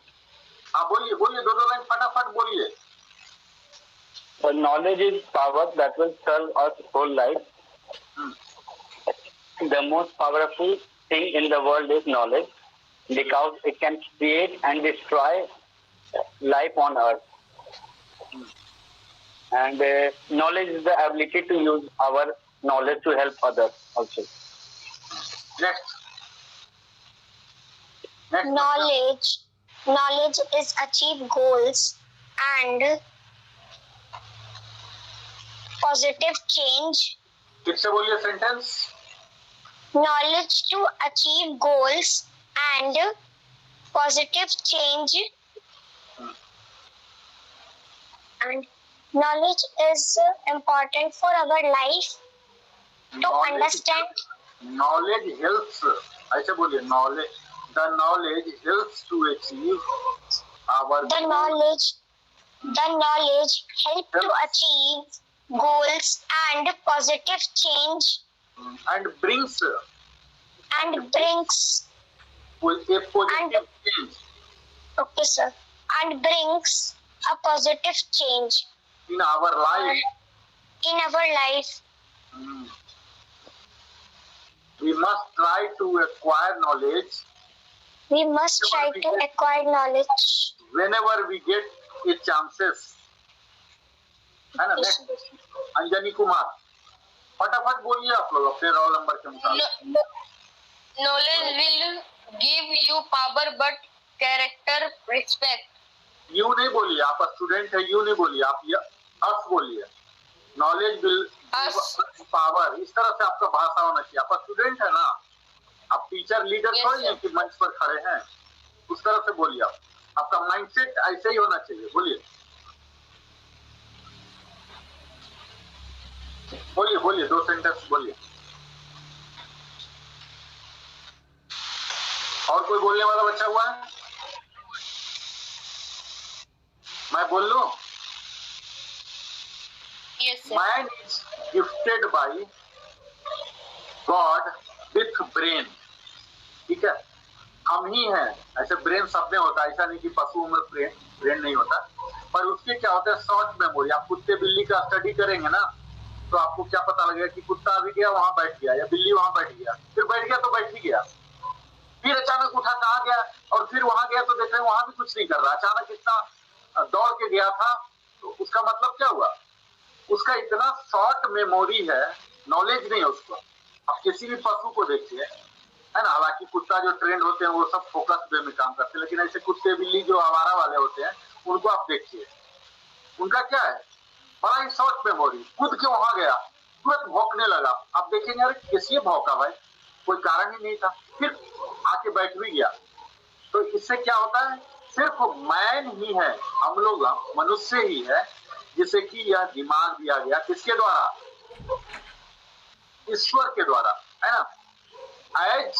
हाँ बोलिए, 2-2 लाइन फटाफट बोलिए। So knowledge is power that will serve us whole life. The most powerful thing in the world is knowledge, because it can create and destroy life on earth. And knowledge is the ability to use our knowledge to help others also. Next. Knowledge is achieve goals and positive change. फिर से बोलिए sentence. Knowledge to achieve goals and positive change. And knowledge is important for our life to understand. Knowledge helps, ऐसे बोलिए, knowledge, The knowledge helps to achieve our The knowledge help to achieve goals and positive change and brings a positive change okay sir and brings a positive change in our life. We must try to acquire knowledge whenever we get a chances. है ना? Next, Anjani Kumar, फटाफट बोलिए आप लोग अपने roll number के मुताबिक। Knowledge will give you power but character respect. You नहीं बोलिए, आप स्टूडेंट है, यू नहीं बोलिए, आप ये अस बोलिए। नॉलेज विल पावर, इस तरह से आपका भाषा होना चाहिए। आप स्टूडेंट है ना, आप टीचर लीडर थोड़ी हैं कि मंच पर खड़े हैं, उस तरह से बोलिए। आप आपका माइंडसेट ऐसे ही होना चाहिए। बोलिए बोलिए बोलिए, 2 सेंटेंस बोलिए। और कोई बोलने वाला बच्चा हुआ है? मैं बोल लूं? Yes, sir. Man is gifted by God with brain. ठीक है, हम ही हैं। ऐसे ब्रेन सब में होता है, ऐसा नहीं कि पशुओं में ब्रेन नहीं होता, पर उसके क्या होता है, शॉर्ट मेमोरी। आप कुत्ते बिल्ली का स्टडी करेंगे ना, तो आपको क्या पता लगेगा कि कुत्ता अभी गया वहां बैठ गया, या बिल्ली वहां बैठ गया, फिर बैठ गया तो बैठ ही गया, फिर अचानक उठा कहाँ गया, और फिर वहां गया तो देख रहे वहां भी कुछ नहीं कर रहा, अचानक इतना दौड़ के गया था। तो उसका मतलब क्या हुआ, उसका इतना शॉर्ट मेमोरी है, नॉलेज नहीं है उसको। आप किसी भी पशु को देखिए, है ना, हालांकि कुत्ता जो ट्रेंड होते हैं वो सब फोकस वे में काम करते हैं, लेकिन ऐसे कुत्ते बिल्ली जो आवारा वाले होते हैं उनको आप देखिए, उनका क्या है, बड़ा ही शॉर्ट मेमोरी। कूद के वहां गया, तुरंत भौंकने लगा, आप देखेंगे अरे किसी भौंका भाई, कोई कारण ही नहीं था, फिर आके बैठ भी गया। तो इससे क्या होता है, सिर्फ मैन ही है, हम लोग मनुष्य ही है जिसे कि यह दिमाग दिया गया, किसके द्वारा, ईश्वर के द्वारा, है ना। As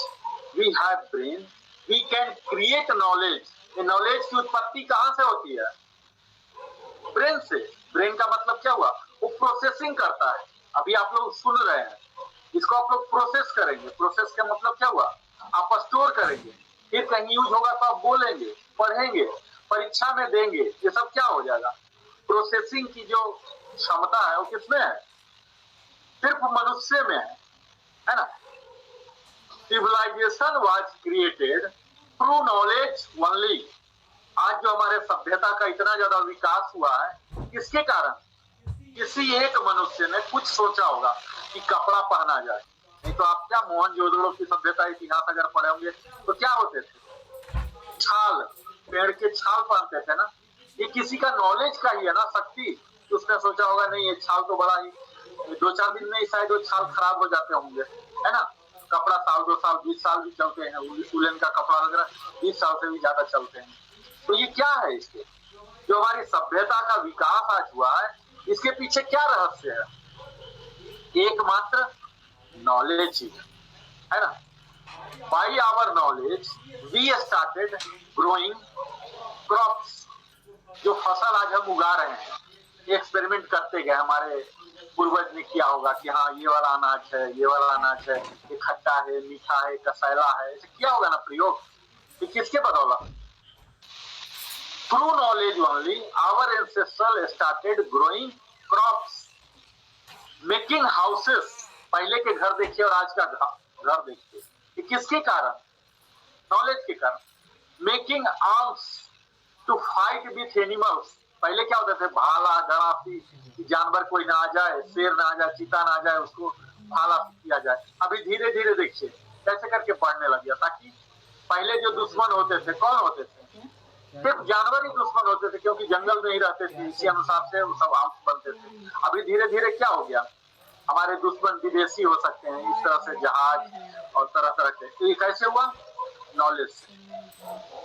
we have brain, we can create knowledge. ये नॉलेज की उत्पत्ति कहां से होती है, ब्रेन से। ब्रेन का मतलब क्या हुआ, वो प्रोसेसिंग करता है। अभी आप लोग सुन रहे हैं, इसको आप लोग प्रोसेस करेंगे। प्रोसेस का मतलब क्या हुआ, आप स्टोर करेंगे, फिर कहीं यूज होगा तो आप बोलेंगे, पढ़ेंगे, परीक्षा में देंगे, ये सब क्या हो जाएगा। प्रोसेसिंग की जो क्षमता है वो किसमें है, सिर्फ मनुष्य में है ना। Civilization was created through knowledge only. आज जो हमारे सभ्यता का इतना ज्यादा विकास हुआ है, किसके कारण, किसी एक मनुष्य ने कुछ सोचा होगा कि कपड़ा पहना जाए। नहीं तो आप क्या मोहनजोदड़ो की सभ्यता इतिहास अगर पढ़े होंगे तो क्या होते थे, छाल, पेड़ के छाल पहनते थे ना। ये किसी का नॉलेज का ही है ना, शक्ति। उसने सोचा होगा नहीं ये छाल तो बड़ा ही, 2-4 दिन में ही शायद वो छाल खराब हो जाते होंगे, है ना। कपड़ा साल 2 साल 20 साल भी चलते हैं, उलन का कपड़ा वगैरह 20 साल से भी ज्यादा चलते हैं। तो ये क्या है, इसके जो हमारी सभ्यता का विकास आज हुआ है, इसके पीछे क्या रहस्य है, एकमात्र नॉलेज ही है ना। By our knowledge we started growing crops. जो फसल आज हम उगा रहे हैं, एक्सपेरिमेंट करते गए, हमारे पूर्वज ने किया होगा कि हाँ ये वाला अनाज है, ये वाला अनाज है, ये खट्टा है, मीठा है, कसैला है, ऐसे किया होगा ना प्रयोग। ये किसके बदौलत, through knowledge only our ancestral started growing crops, making houses. पहले के घर देखिए और आज का घर देखिए, ये किसके कारण, नॉलेज के कारण। Making arms to fight with animals. पहले क्या होते थे, भाला गणासी, जानवर कोई ना आ जाए, शेर ना आ जाए, चीता ना आ जाए, उसको भाला किया जाए। अभी धीरे धीरे देखिए कैसे करके बढ़ने लग गया, ताकि पहले जो दुश्मन होते थे कौन होते थे, सिर्फ जानवर ही दुश्मन होते थे, क्योंकि जंगल में ही रहते थे, इसी अनुसार से वो सब आर्म्स बनते थे। अभी धीरे धीरे क्या हो गया, हमारे दुश्मन विदेशी हो सकते हैं, इस तरह से जहाज और तरह तरह के। तो ये कैसे हुआ, नॉलेज से।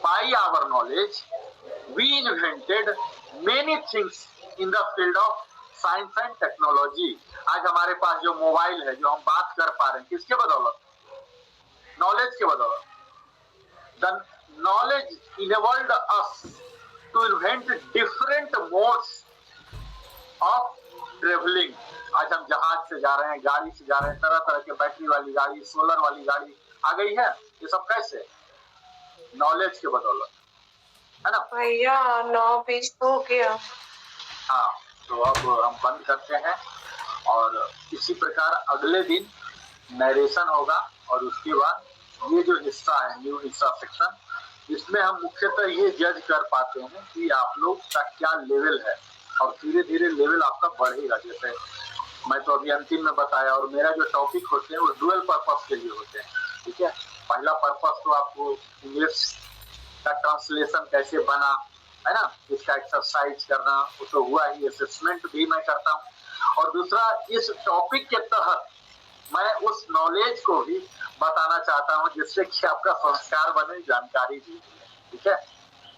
By our knowledge we invented many things in the field of science and technology. आज हमारे पास जो मोबाइल है, जो हम बात कर पा रहे हैं, किसके बदौलत, नॉलेज के बदौलत। The knowledge enabled us to invent different modes of traveling. आज हम जहाज से जा रहे हैं, गाड़ी से जा रहे हैं, तरह तरह के बैटरी वाली गाड़ी, सोलर वाली गाड़ी आ गई है। ये सब कैसे? नॉलेज के बदौलत, है ना भैया? 9 पेज तो हो गया। हाँ, तो अब हम बंद करते हैं और इसी प्रकार अगले दिन नरेशन होगा और उसके बाद ये जो हिस्सा है, न्यू हिस्सा सेक्शन, इसमें हम मुख्यतः ये जज कर पाते हैं कि आप लोग का क्या लेवल है और धीरे धीरे लेवल आपका बढ़ेगा। जैसे मैं तो अभी अंतिम में बताया, और मेरा जो टॉपिक होते हैं वो डुअल पर्पस के लिए होते हैं, ठीक है। पहला पर्पस तो आपको इंग्लिश का ट्रांसलेशन कैसे बना, है ना, इसका एक्सरसाइज करना, वो तो हुआ ही, असेसमेंट भी मैं करता हूँ। और दूसरा, इस टॉपिक के तहत मैं उस नॉलेज को भी बताना चाहता हूँ जिससे कि आपका संस्कार बने, जानकारी भी, ठीक है।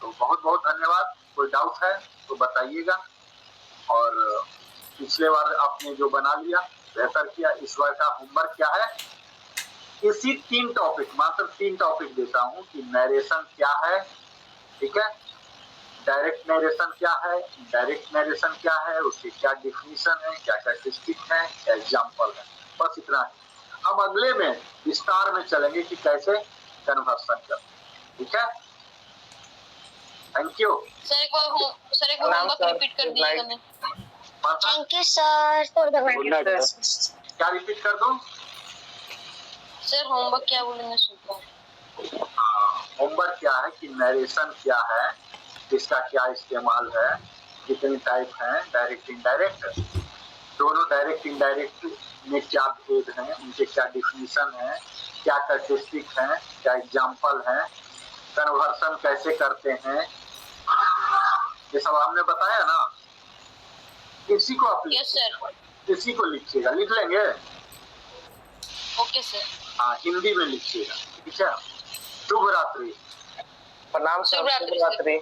तो बहुत बहुत धन्यवाद। कोई डाउट है तो बताइएगा। और पिछले बार आपने जो बना लिया बेहतर किया। इस बार का होमवर्क क्या है? इसी 3 टॉपिक, मात्र 3 टॉपिक देता हूँ कि नरेशन क्या है, ठीक है, डायरेक्ट नरेशन क्या है, इनडायरेक्ट नरेशन क्या है, उसकी क्या डिफिनीशन है, क्या स्टैटिस्टिक है, क्या एग्जाम्पल है, बस इतना है। हम अगले में विस्तार में चलेंगे कि कैसे कन्वर्सन करते, ठीक है। Thank you. सर एक बार होमवर्क रिपीट कर दीजिएगा। Thank you, sir, for the Good night, wonderful. क्या रिपीट कर दूं? सर होमवर्क क्या बोलेंगे सुनता। होमवर्क क्या है कि नरेशन क्या है, इसका क्या इस्तेमाल है, कितनी टाइप है, डायरेक्ट इनडायरेक्ट, दोनों डायरेक्ट इनडायरेक्ट में क्या भेद है, उनके क्या डिफिनीशन है, क्या स्टैटिस्टिक है, क्या एग्जाम्पल है, कन्वर्सन कैसे करते हैं, ये सब हमने बताया ना। इसी को आप यस सर। इसी को लिखिएगा, लिख लेंगे। Okay sir. हाँ, हिंदी में लिखिएगा, ठीक है। शुभ रात्रि। प्रणाम सर, शुभ रात्रि। शुभ रात्रि।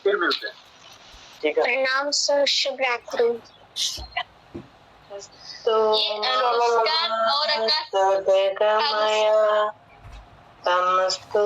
फिर मिलते हैं। ठीक है। प्रणाम सर, शुभ रात्रि। ये अनुष्का और आकाश तमस्तु